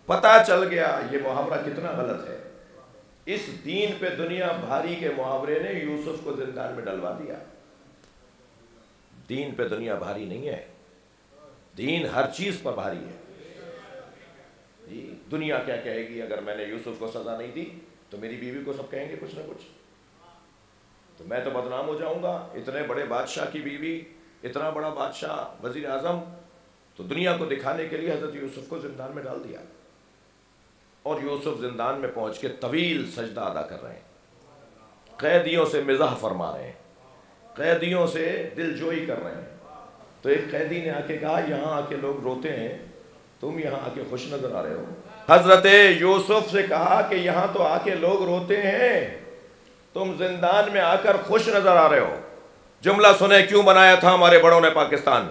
[SPEAKER 1] پتہ چل گیا یہ محاورہ کتنا غلط ہے۔ اس دین پہ دنیا بھاری کے محاورے نے یوسف کو زندان میں ڈلوا دیا۔ دین پہ دنیا بھاری نہیں ہے، دین ہر چیز پر بھاری ہے۔ دنیا کیا کہے گی اگر میں نے یوسف کو سزا نہیں دی تو میری بیوی کو سب کہیں گے کچھ نہ کچھ، تو میں تو بدنام ہو جاؤں گا۔ اتنے بڑے بادشاہ کی بیوی، اتنا بڑا بادشاہ، وزیر اعظم، تو دنیا کو دکھانے کے لیے حضرت یوسف کو زندان میں ڈال دیا، اور یوسف زندان میں پہنچ کے طویل سجدہ ادا کر رہے ہیں، قیدیوں سے مزاح فرما رہے ہیں، قیدیوں سے دل جوئی کر رہے ہیں۔ تو ایک قیدی نے آ کے کہا یہاں آ کے لوگ روتے ہیں، تم یہاں آ کے خوش نظر آ رہے ہو۔ حضرت یوسف سے کہا کہ یہاں تو آ کے لوگ روتے ہیں، تم زندان میں آ کر خوش نظر آ رہے ہو۔ جملہ سنیں کیوں بنایا تھا ہمارے بڑوں نے پاکستان،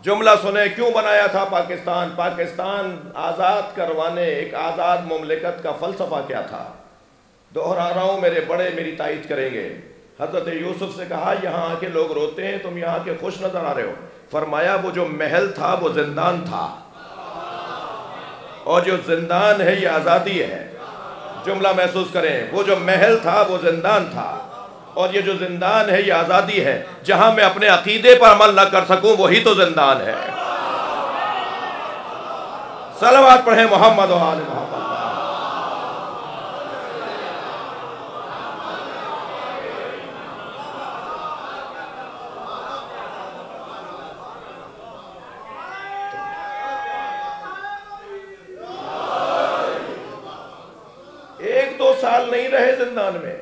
[SPEAKER 1] جملہ سنیں کیوں بنایا تھا پاکستان۔ پاکستان آزاد کروانے، ایک آزاد مملکت کا فلسفہ کیا تھا؟ دہرا رہا ہوں، میرے بڑے میری تائید کریں گے۔ حضرت یوسف سے کہا یہاں آ کے لوگ روتے ہیں، تم یہاں کے خوش نظر آ رہے ہو۔ فرمایا وہ جو محل تھا وہ زندان تھا، اور جو زندان ہے یہ آزادی ہے۔ جملہ محسوس کریں، وہ جو محل تھا وہ زندان تھا، اور یہ جو زندان ہے یہ آزادی ہے، جہاں میں اپنے عقیدے پر عمل نہ کر سکوں وہی تو زندان ہے۔ صلوات پڑھیں محمد و آل محمد۔ ایک دو سال نہیں رہے زندان میں،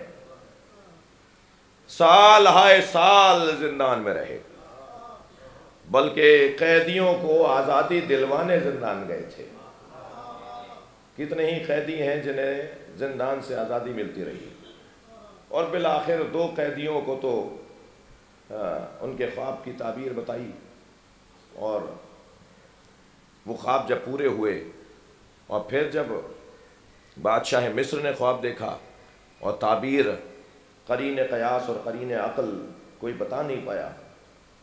[SPEAKER 1] سال ہائے سال زندان میں رہے، بلکہ قیدیوں کو آزادی دلوانے زندان گئے تھے۔ کتنے ہی قیدی ہیں جنہیں زندان سے آزادی ملتی رہی، اور بالآخر 2 قیدیوں کو تو ان کے خواب کی تعبیر بتائی، اور وہ خواب جب پورے ہوئے اور پھر جب بادشاہ مصر نے خواب دیکھا اور تعبیر قرین قیاس اور قرین عقل کوئی بتا نہیں پایا،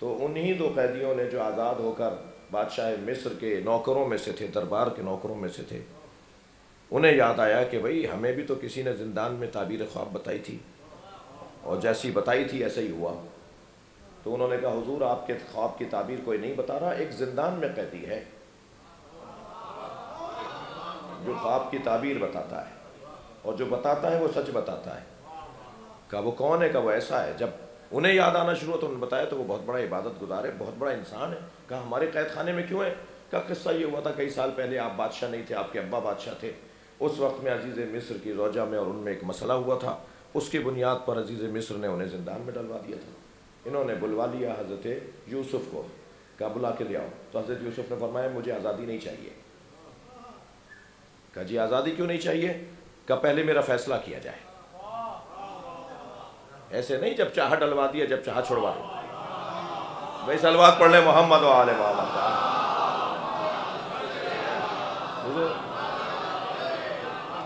[SPEAKER 1] تو انہی 2 قیدیوں نے جو آزاد ہو کر بادشاہ مصر کے نوکروں میں سے تھے، دربار کے نوکروں میں سے تھے، انہیں یاد آیا کہ بھئی ہمیں بھی تو کسی نے زندان میں تعبیر خواب بتائی تھی، اور جیسی بتائی تھی ایسا ہی ہوا۔ تو انہوں نے کہا حضور آپ کے خواب کی تعبیر کوئی نہیں بتا رہا، ایک زندان میں قیدی ہے جو خواب کی تعبیر بتاتا ہے، اور جو بتاتا ہے وہ سچ بتاتا ہے۔ کہا وہ کون ہے؟ کہا وہ ایسا ہے۔ جب انہیں یاد آنا شروع ہوا تو انہوں نے بتایا تو وہ بہت بڑا عبادت گزار ہے، بہت بڑا انسان ہے۔ کہا ہمارے قید خانے میں کیوں ہے؟ کہا قصہ یہ ہوا تھا کئی سال پہلے آپ بادشاہ نہیں تھے، آپ کے ابا بادشاہ تھے، اس وقت میں عزیز مصر کی روجہ میں اور ان میں ایک مسئلہ ہوا تھا، اس کی بنیاد پر عزیز مصر نے انہیں زندان میں ڈلوا دیا تھا۔ انہوں نے بلوا لیا حضرت یوسف کو، کہا بلا کے لے آؤ۔ تو حضرت یوسف نے فرمایا مجھے آزادی نہیں چاہیے۔ کہا جی آزادی کیوں نہیں چاہیے؟ کہا پہلے میرا فیصلہ کیا جائے، ایسے نہیں جب چاہا ڈلوا دیا جب چاہا چھڑوا دیا۔ بھائی صلوات پڑھ لیں محمد و آل محمد۔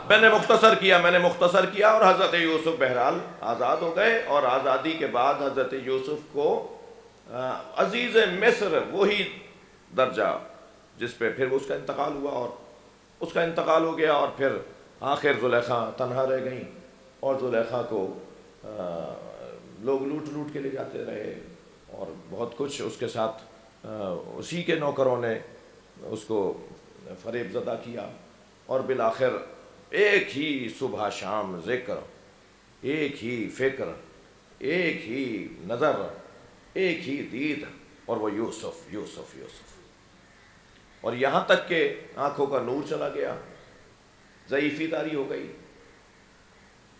[SPEAKER 1] میں نے مختصر کیا اور حضرت یوسف بہرحال آزاد ہو گئے، اور آزادی کے بعد حضرت یوسف کو عزیز مصر وہی درجہ جس پہ پھر اس کا انتقال ہوا، اور اس کا انتقال ہو گیا، اور پھر آخر زلیخا تنہا رہ گئیں، اور زلیخا کو لوگ لوٹ کے لے جاتے رہے، اور بہت کچھ اس کے ساتھ اسی کے نوکروں نے اس کو فریب زدہ کیا، اور بالآخر ایک ہی صبح شام ذکر، ایک ہی فکر، ایک ہی نظر، ایک ہی دید، اور وہ یوسف یوسف یوسف، اور یہاں تک کہ آنکھوں کا نور چلا گیا، ضعیفی داری ہو گئی،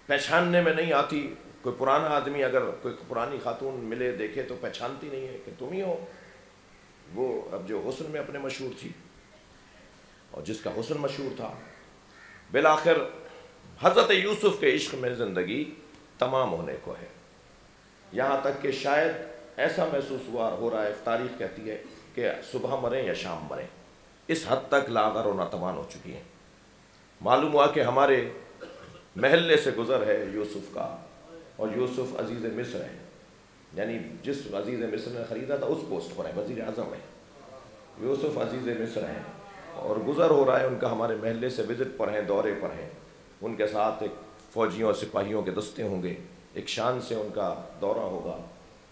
[SPEAKER 1] پہچاننے میں نہیں آتی۔ کوئی پرانا آدمی اگر کوئی پرانی خاتون ملے دیکھے تو پہچانتی نہیں ہے کہ تم ہی ہو وہ اب جو حسن میں اپنے مشہور تھی، اور جس کا حسن مشہور تھا۔ بالآخر حضرت یوسف کے عشق میں زندگی تمام ہونے کو ہے، یہاں تک کہ شاید ایسا محسوس ہو رہا ہے، تاریخ کہتی ہے کہ صبح مریں یا شام مریں، اس حد تک لاغر و ناتوان ہو چکی ہیں۔ معلوم ہوا کہ ہمارے محلے سے گزر ہے یوسف کا، اور یوسف عزیز مصر ہے، یعنی جس عزیز مصر نے خریدا تھا اس پوسٹ پر ہے، وزیر اعظم ہے، یوسف عزیز مصر ہیں، اور گزر ہو رہا ہے ان کا ہمارے محلے سے، وزٹ پر ہیں، دورے پر ہیں، ان کے ساتھ ایک فوجیوں اور سپاہیوں کے دستے ہوں گے، ایک شان سے ان کا دورہ ہوگا۔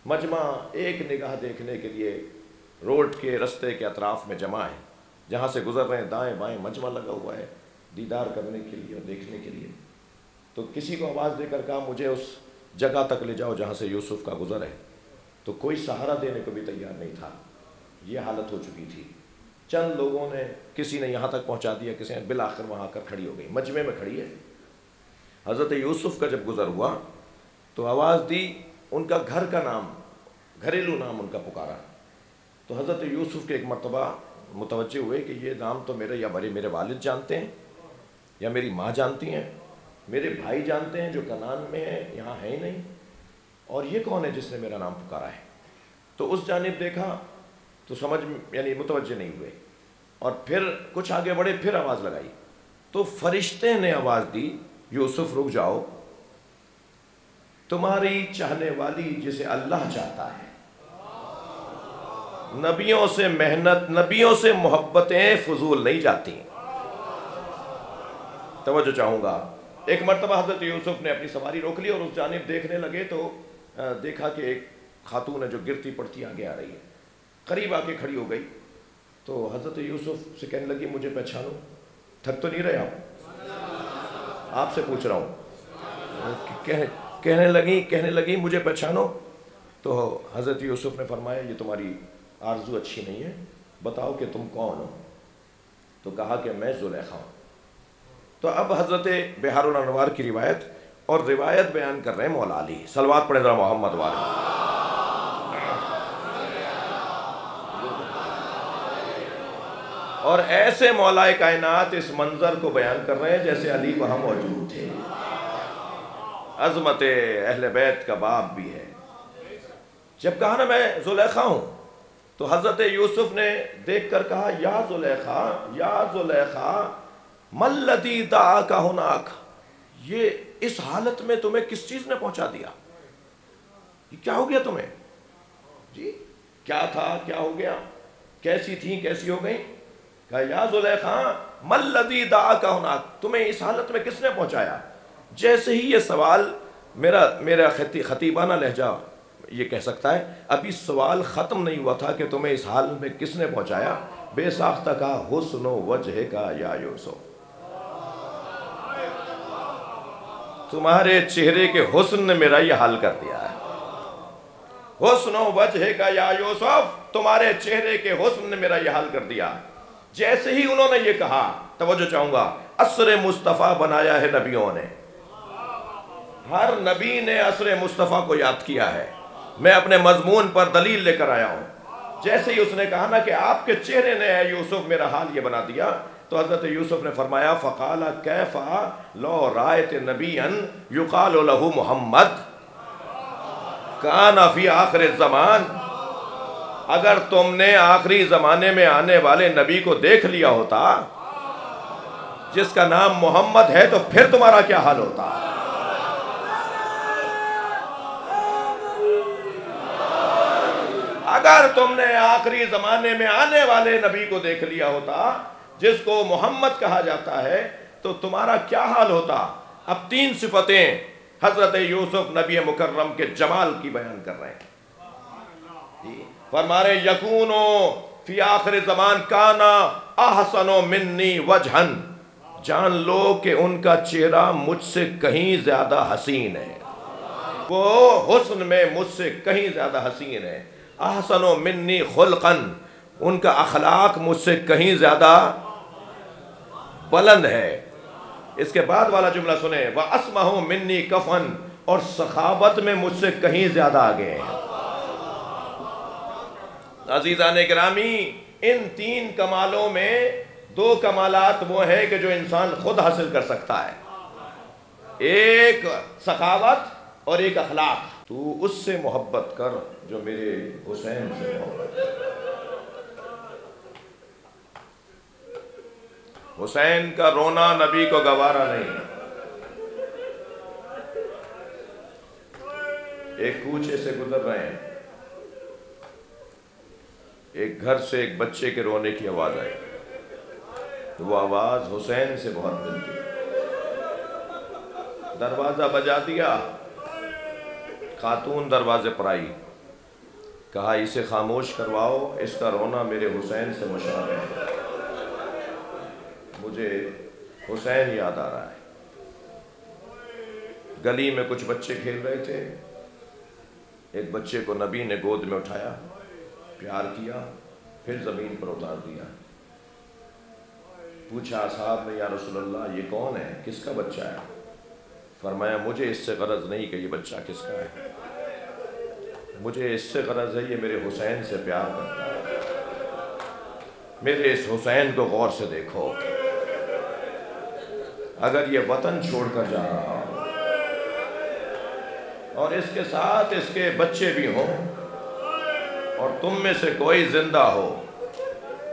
[SPEAKER 1] مجمع ایک نگاہ دیکھنے کے لیے روڈ کے رستے کے اطراف میں جمع ہے، جہاں سے گزر رہے ہیں دائیں بائیں مجمع لگا ہوا ہے دیدار کرنے کے لیے اور دیکھنے کے لیے۔ تو کسی کو آواز دے کر کہا مجھے اس جگہ تک لے جاؤ جہاں سے یوسف کا گزر ہے، تو کوئی سہارا دینے کو بھی تیار نہیں تھا، یہ حالت ہو چکی تھی۔ چند لوگوں نے، کسی نے یہاں تک پہنچا دیا، کسی نے بالآخر وہاں کر کھڑی ہو گئی، مجمع میں کھڑی ہے۔ حضرت یوسف کا جب گزر ہوا تو آواز دی، ان کا گھر کا نام، گھریلو نام ان کا پکارا، تو حضرت یوسف کے ایک مرتبہ متوجہ ہوئے کہ یہ نام تو میرے یا میرے والد جانتے ہیں، یا میری ماں جانتی ہیں، میرے بھائی جانتے ہیں جو کنعان میں ہیں، یہاں ہے ہی نہیں، اور یہ کون ہے جس نے میرا نام پکارا ہے؟ تو اس جانب دیکھا تو سمجھ یعنی متوجہ نہیں ہوئے، اور پھر کچھ آگے بڑھے، پھر آواز لگائی تو فرشتے نے آواز دی، یوسف رک جاؤ، تمہاری چاہنے والی جسے اللہ چاہتا ہے، نبیوں سے محنت، نبیوں سے محبتیں فضول نہیں جاتی۔ توجہ چاہوں گا، ایک مرتبہ حضرت یوسف نے اپنی سواری روک لی اور اس جانب دیکھنے لگے تو دیکھا کہ ایک خاتون ہے جو گرتی پڑتی آگے آ رہی ہے، قریب آ کے کھڑی ہو گئی تو حضرت یوسف سے کہنے لگی مجھے پہچانو، تھک تو نہیں رہے آپ سے پوچھ رہا ہوں، کہنے لگی مجھے پہچانو. تو حضرت یوسف نے فرمایا یہ تمہاری آرزو اچھی نہیں ہے، بتاؤ کہ تم کون ہو؟ تو کہا کہ میں زلیخا ہوں. تو اب حضرت بحار الانوار کی روایت اور روایت بیان کر رہے ہیں مولا علی. صلوات پڑھیں ذرا محمد والے. اور ایسے مولا کائنات اس منظر کو بیان کر رہے ہیں جیسے علی وہاں موجود تھے. عظمت اہل بیت کا باب بھی ہے. جب کہا نا میں زلیخا ہوں تو حضرت یوسف نے دیکھ کر کہا یا زلیخا ملذی دعاک ہناک، یہ اس حالت میں تمہیں کس چیز نے پہنچا دیا؟ یہ کیا ہو گیا تمہیں؟ جی کیا تھا، کیا ہو گیا، کیسی تھیں، کیسی ہو گئی؟ کہا یا زلیخا ملذی دعاک ہناک، تمہیں اس حالت میں کس نے پہنچایا؟ جیسے ہی یہ سوال میرا خطیبانہ لہجہ یہ کہہ سکتا ہے، ابھی سوال ختم نہیں ہوا تھا کہ تمہیں اس حال میں کس نے پہنچایا؟ بے ساختہ کا حسن و وجہ کا یا یوسف، تمہارے چہرے کے حسن نے میرا یہ حال کر دیا ہے. حسن و وجہ کا یا یوسف، تمہارے چہرے کے حسن نے میرا یہ حال کر دیا. جیسے ہی انہوں نے یہ کہا، توجہ چاہوں گا، عصر مصطفیٰ بنایا ہے نبیوں نے. ہر نبی نے عصر مصطفیٰ کو یاد کیا ہے. میں اپنے مضمون پر دلیل لے کر آیا ہوں. جیسے ہی اس نے کہا نا کہ آپ کے چہرے نے اے یوسف میرا حال یہ بنا دیا، تو حضرت یوسف نے فرمایا فقال کیف لو رأیت نبیا یقال له محمد کان فی آخر الزمان، اگر تم نے آخری زمانے میں آنے والے نبی کو دیکھ لیا ہوتا جس کا نام محمد ہے تو پھر تمہارا کیا حال ہوتا؟ اگر تم نے آخری زمانے میں آنے والے نبی کو دیکھ لیا ہوتا جس کو محمد کہا جاتا ہے تو تمہارا کیا حال ہوتا؟ اب 3 صفتیں حضرت یوسف نبی مکرم کے جمال کی بیان کر رہے ہیں. فرما رہے یکونو فی آخر زمان کانا احسنو منی وجہن، جان لو کہ ان کا چہرہ مجھ سے کہیں زیادہ حسین ہے، وہ حسن میں مجھ سے کہیں زیادہ حسین ہے. احسن منی خلقن، ان کا اخلاق مجھ سے کہیں زیادہ بلند ہے. اس کے بعد والا جملہ سنیں، وَأَسْمَهُ مِنِّي كَفًا، اور سخاوت میں مجھ سے کہیں زیادہ آگے ہیں. عزیزان گرامی، ان 3 کمالوں میں 2 کمالات وہ ہیں کہ جو انسان خود حاصل کر سکتا ہے، ایک سخاوت اور ایک اخلاق. تو اس سے محبت کر جو میرے حسین سے محبت کر. حسین کا رونا نبی کو گوارا نہیں. ایک کوچے سے گزر رہے ہیں، ایک گھر سے ایک بچے کے رونے کی آواز آئی. وہ آواز حسین سے بہت ملتی. دروازہ بجا دیا، خاتون دروازے پر آئی، کہا اسے خاموش کرواؤ، اس کا رونا میرے حسین سے مشابہ ہے، مجھے حسین یاد آ رہا ہے. گلی میں کچھ بچے کھیل رہے تھے، ایک بچے کو نبی نے گود میں اٹھایا، پیار کیا، پھر زمین پر اتار دیا. پوچھا اصحاب نے یا رسول اللہ یہ کون ہے، کس کا بچہ ہے؟ فرمایا مجھے اس سے غرض نہیں کہ یہ بچہ کس کا ہے، مجھے اس سے غرض ہے یہ میرے حسین سے پیار کرتا ہے. میرے اس حسین کو غور سے دیکھو، اگر یہ وطن چھوڑ کر جا رہا ہو اور اس کے ساتھ اس کے بچے بھی ہوں اور تم میں سے کوئی زندہ ہو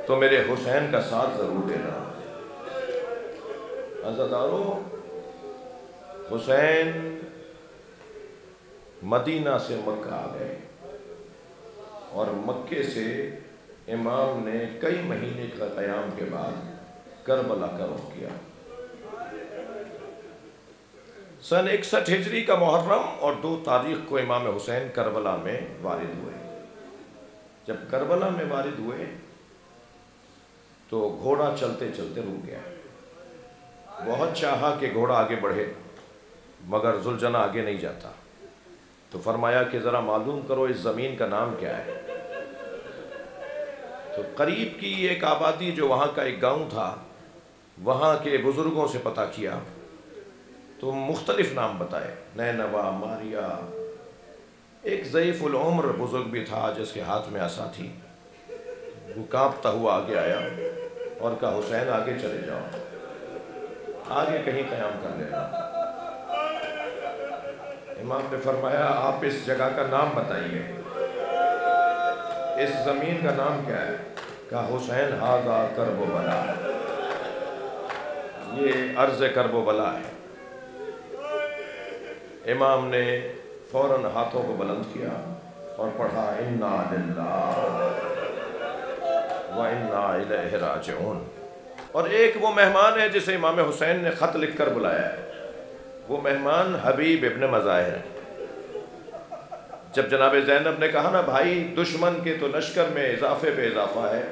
[SPEAKER 1] تو میرے حسین کا ساتھ ضرور دینا. عزادارو، حسین مدینہ سے مکہ آ گئے اور مکے سے امام نے کئی مہینے کا قیام کے بعد کربلا کا رخ کیا. سن 61 ہجری کا محرم اور 2 تاریخ کو امام حسین کربلا میں وارد ہوئے۔ جب کربلا میں وارد ہوئے تو گھوڑا چلتے چلتے رک گیا۔ بہت چاہا کہ گھوڑا آگے بڑھے مگر ذوالجناح آگے نہیں جاتا، تو فرمایا کہ ذرا معلوم کرو اس زمین کا نام کیا ہے۔ تو قریب کی ایک آبادی جو وہاں کا ایک گاؤں تھا، وہاں کے بزرگوں سے پتہ کیا تو مختلف نام بتائے، نینوا، ماریا۔ ایک ضعیف العمر بزرگ بھی تھا جس کے ہاتھ میں عصا تھی، وہ کانپتا ہوا آگے آیا اور کہا حسین آگے چلے جاؤ، آگے کہیں قیام کر لینا۔ امام نے فرمایا آپ اس جگہ کا نام بتائیے، اس زمین کا نام کیا ہے؟ کہا حسین ھذا کرب و بلا، یہ عرض کرب و بلا ہے۔ امام نے فوراً ہاتھوں کو بلند کیا اور پڑھا انا للہ و انا الیہ راجعون۔ اور ایک وہ مہمان ہے جسے امام حسین نے خط لکھ کر بلایا ہے، وہ مہمان حبیب ابن مظاہر ہے۔ جب جناب زینب نے کہا نا بھائی دشمن کے تو لشکر میں اضافے پہ اضافہ ہے،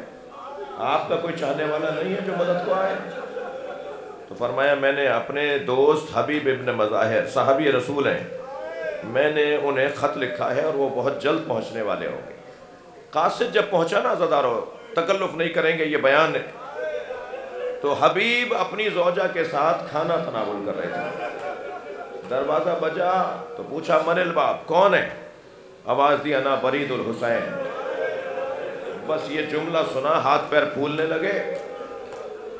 [SPEAKER 1] آپ کا کوئی چاہنے والا نہیں ہے جو مدد کو آئے؟ تو فرمایا میں نے اپنے دوست حبیب ابن مظاہر صحابی رسول ہیں، میں نے انہیں خط لکھا ہے اور وہ بہت جلد پہنچنے والے ہوں گے۔ قاصد جب پہنچا نا عزادارو، تکلف نہیں کریں گے یہ بیان ہے، تو حبیب اپنی زوجہ کے ساتھ کھانا تناول کر رہے تھے۔ دروازہ بجا تو پوچھا من الباب، کون ہے؟ آواز دی انا برید الحسین۔ بس یہ جملہ سنا ہاتھ پیر پھولنے لگے،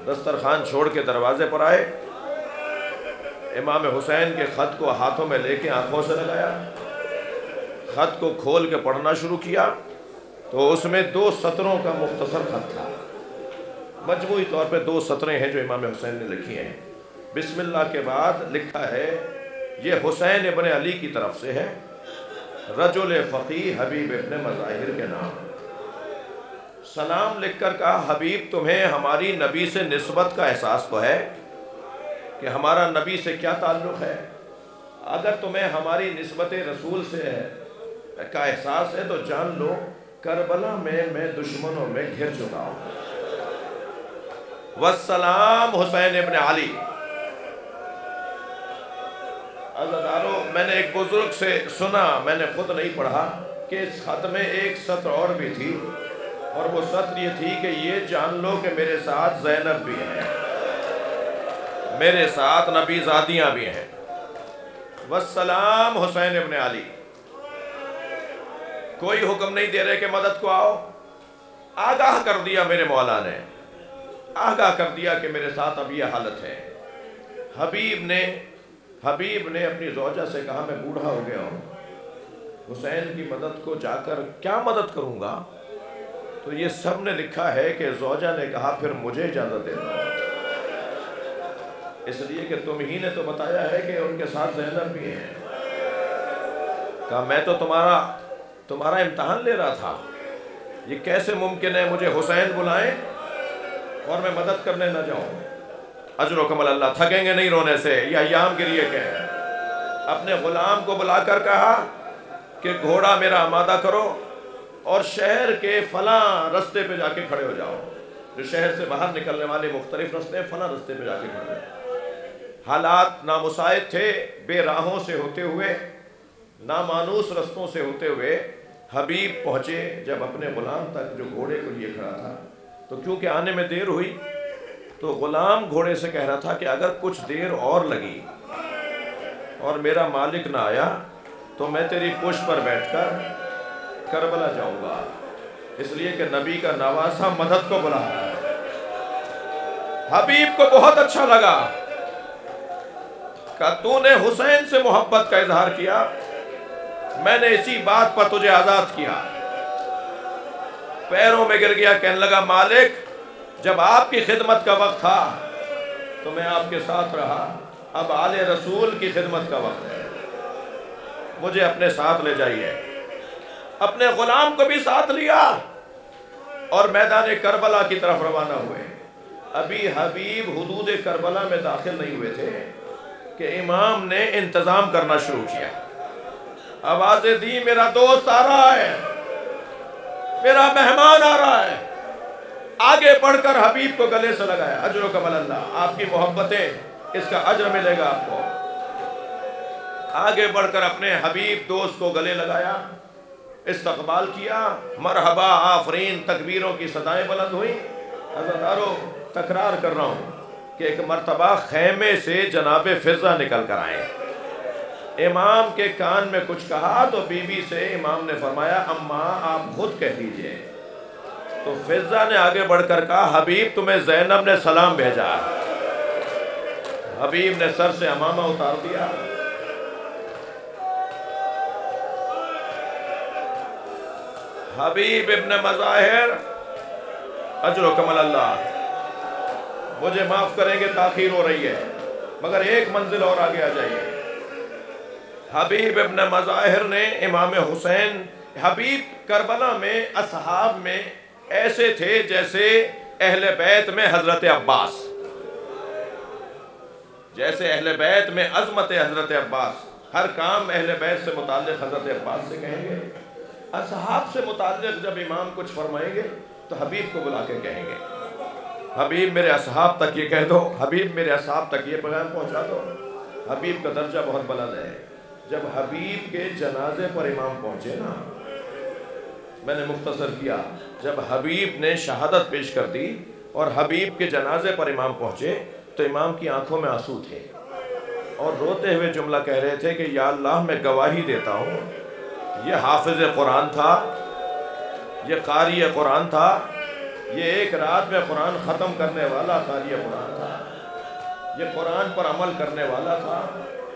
[SPEAKER 1] دسترخوان چھوڑ کے دروازے پر آئے، امام حسین کے خط کو ہاتھوں میں لے کے آنکھوں سے لگایا، خط کو کھول کے پڑھنا شروع کیا تو اس میں 2 سطروں کا مختصر خط تھا۔ مجموعی طور پہ 2 سطریں ہیں جو امام حسین نے لکھی ہیں۔ بسم اللہ کے بعد لکھا ہے یہ حسین ابن علی کی طرف سے ہے، رجل فقی حبیب ابن مظاہر کے نام۔ سلام لکھ کر کہا حبیب تمہیں ہماری نبی سے نسبت کا احساس تو ہے کہ ہمارا نبی سے کیا تعلق ہے؟ اگر تمہیں ہماری نسبت رسول سے کا احساس ہے تو جان لو کربلا میں دشمنوں میں گھر چکا ہوں۔ والسلام حسین ابن علی۔ عزادارو میں نے ایک بزرگ سے سنا، میں نے خود نہیں پڑھا، کہ اس خط میں ایک سطر اور بھی تھی، اور وہ سطر یہ تھی کہ یہ جان لو کہ میرے ساتھ زینب بھی ہیں، میرے ساتھ نبی زادیاں بھی ہیں۔ والسلام حسین ابن علی۔ کوئی حکم نہیں دے رہے کہ مدد کو آؤ، آگاہ کر دیا میرے مولا نے، آگاہ کر دیا کہ میرے ساتھ اب یہ حالت ہے۔ حبیب نے اپنی زوجہ سے کہا میں بوڑھا ہو گیا ہوں، حسین کی مدد کو جا کر کیا مدد کروں گا؟ تو یہ سب نے لکھا ہے کہ زوجہ نے کہا پھر مجھے اجازت دے دو، اس لیے کہ تم ہی نے تو بتایا ہے کہ ان کے ساتھ زینب بھی ہیں۔ کہا میں تو تمہارا امتحان لے رہا تھا، یہ کیسے ممکن ہے مجھے حسین بلائیں اور میں مدد کرنے نہ جاؤں؟ اجر و کمل اللہ، تھکیں گے نہیں رونے سے، یہ ایام گریے کے ہیں۔ اپنے غلام کو بلا کر کہا کہ گھوڑا میرا آمادہ کرو اور شہر کے فلاں رستے پہ جا کے کھڑے ہو جاؤ، جو شہر سے باہر نکلنے والے مختلف رستے ہیں، فلاں رستے پہ جا کے کھڑے ہو جاؤ۔ حالات نامساعد تھے، بے راہوں سے ہوتے ہوئے، نامانوس رستوں سے ہوتے ہوئے حبیب پہنچے۔ جب اپنے غلام تک جو گھوڑے کو لیے کھڑا تھا تو کیونکہ آنے میں دیر ہوئی تو غلام گھوڑے سے کہہ رہا تھا کہ اگر کچھ دیر اور لگی اور میرا مالک نہ آیا تو میں تیری پشت پر بیٹھ کر کربلا جاؤں گا، اس لیے کہ نبی کا نواسہ مدد کو بلا رہا ہے۔ حبیب کو بہت اچھا لگا کہ تو نے حسین سے محبت کا اظہار کیا، میں نے اسی بات پر تجھے آزاد کیا۔ پیروں میں گر گیا، کہنے لگا مالک جب آپ کی خدمت کا وقت تھا تو میں آپ کے ساتھ رہا، اب آل رسول کی خدمت کا وقت ہے، مجھے اپنے ساتھ لے جائیے۔ اپنے غلام کو بھی ساتھ لیا اور میدان کربلا کی طرف روانہ ہوئے۔ ابھی حبیب حدود کربلا میں داخل نہیں ہوئے تھے کہ امام نے انتظام کرنا شروع کیا. آوازیں دی میرا دوست آ رہا ہے, میرا مہمان آ رہا ہے. آگے بڑھ کر حبیب کو گلے سے لگایا. اجرکم اللہ, آپ کی محبتیں, اس کا اجر ملے گا آپ کو. آگے بڑھ کر اپنے حبیب دوست کو گلے لگایا, استقبال کیا. مرحبا آفرین تکبیروں کی صدائیں بلند ہوئیں. عزادارو تکرار کر رہا ہوں کہ ایک مرتبہ خیمے سے جناب فضہ نکل کر آئے. امام کے کان میں کچھ کہا تو بی بی سے امام نے فرمایا اماں آپ خود کہہ دیجئے. تو فضہ نے آگے بڑھ کر کہا حبیب تمہیں زینب نے سلام بھیجا. حبیب نے سر سے امامہ اتار دیا. حبیب ابن مظاہر اجرکم اللہ, مجھے معاف کریں گے تاخیر ہو رہی ہے مگر ایک منزل اور آگے آ جائیے. حبیب ابن مظاہر نے امام حسین, حبیب کربلا میں اصحاب میں ایسے تھے جیسے اہل بیت میں حضرت عباس, جیسے اہل بیت میں عظمت حضرت عباس. ہر کام اہل بیت سے متعلق حضرت عباس سے کہیں گے. اصحاب سے متعلق جب امام کچھ فرمائیں گے تو حبیب کو بلا کے کہیں گے حبیب میرے اصحاب تک یہ کہہ دو, حبیب میرے اصحاب تک یہ پیغام پہنچا دو. حبیب کا درجہ بہت بلند ہے. جب حبیب کے جنازے پر امام پہنچے نا, میں نے مختصر کیا, جب حبیب نے شہادت پیش کر دی اور حبیب کے جنازے پر امام پہنچے تو امام کی آنکھوں میں آنسو تھے اور روتے ہوئے جملہ کہہ رہے تھے کہ یا اللہ میں گواہی دیتا ہوں یہ حافظ قرآن تھا, یہ قاری قرآن تھا, یہ ایک رات میں قرآن ختم کرنے والا قاری قرآن تھا, یہ قرآن پر عمل کرنے والا تھا.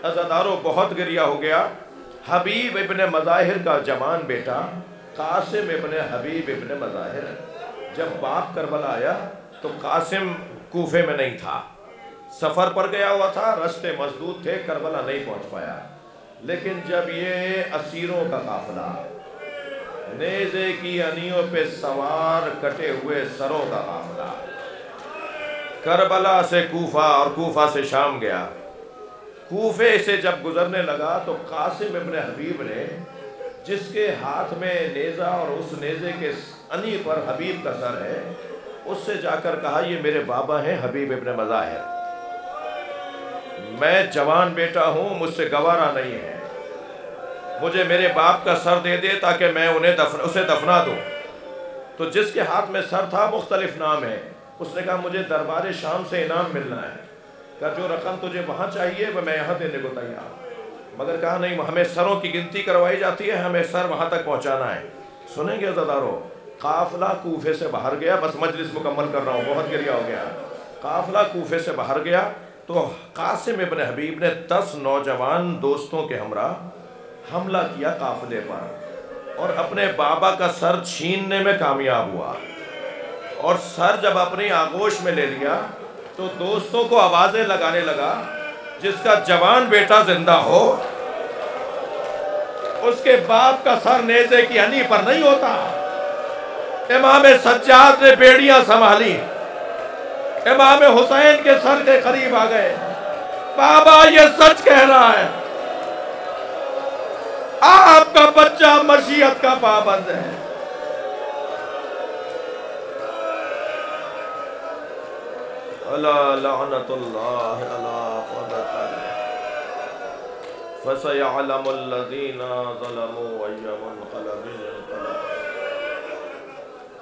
[SPEAKER 1] عزادارو بہت گریہ ہو گیا. حبیب ابن مظاہر کا جوان بیٹا قاسم ابن حبیب ابن مظاہر, جب باپ کربلا آیا تو قاسم کوفے میں نہیں تھا, سفر پر گیا ہوا تھا, رستے مسدود تھے, کربلا نہیں پہنچ پایا. لیکن جب یہ اسیروں کا قافلہ, نیزے کی انیوں پہ سوار کٹے ہوئے سروں کا قافلہ کربلا سے کوفہ اور کوفہ سے شام گیا, کوفے سے جب گزرنے لگا تو قاسم ابن حبیب نے, جس کے ہاتھ میں نیزہ اور اس نیزے کے انی پر حبیب کا سر ہے, اس سے جا کر کہا یہ میرے بابا ہیں حبیب ابن مظاہر, میں جوان بیٹا ہوں, مجھ سے گوارا نہیں ہے, مجھے میرے باپ کا سر دے دے تاکہ میں اسے دفنا دوں. تو جس کے ہاتھ میں سر تھا مختلف نام ہے. اس نے کہا مجھے دربار شام سے انعام ملنا ہے, کہ جو رقم تجھے وہاں چاہیے وہ میں یہاں دینے کو تیار. مگر کہا نہیں, ہمیں سروں کی گنتی کروائی جاتی ہے, ہمیں سر وہاں تک پہنچانا ہے. سنیں گے عزادارو, قافلہ کوفے سے باہر گیا, بس مجلس مکمل کر رہا ہوں, بہت گریہ ہو گیا. قافلہ کوفے سے باہر گیا تو قاسم ابن حبیب نے 10 نوجوان دوستوں کے ہمراہ حملہ کیا قافلے پر اور اپنے بابا کا سر چھیننے میں کامیاب ہوا. اور سر جب اپنی آغوش میں لے لیا تو دوستوں کو آوازیں لگانے لگا جس کا جوان بیٹا زندہ ہو اس کے باپ کا سر نیزے کی ہنی پر نہیں ہوتا. امام سجاد نے بیڑیاں سنبھالی, امام حسین کے سر کے قریب آ گئے, بابا یہ سچ کہہ رہا ہے, آپ کا بچہ مشیت کا پابند ہے. الا لعنت اللہ علی قدر فسيعلم الذين ظلموا أي منقلب ينقلبون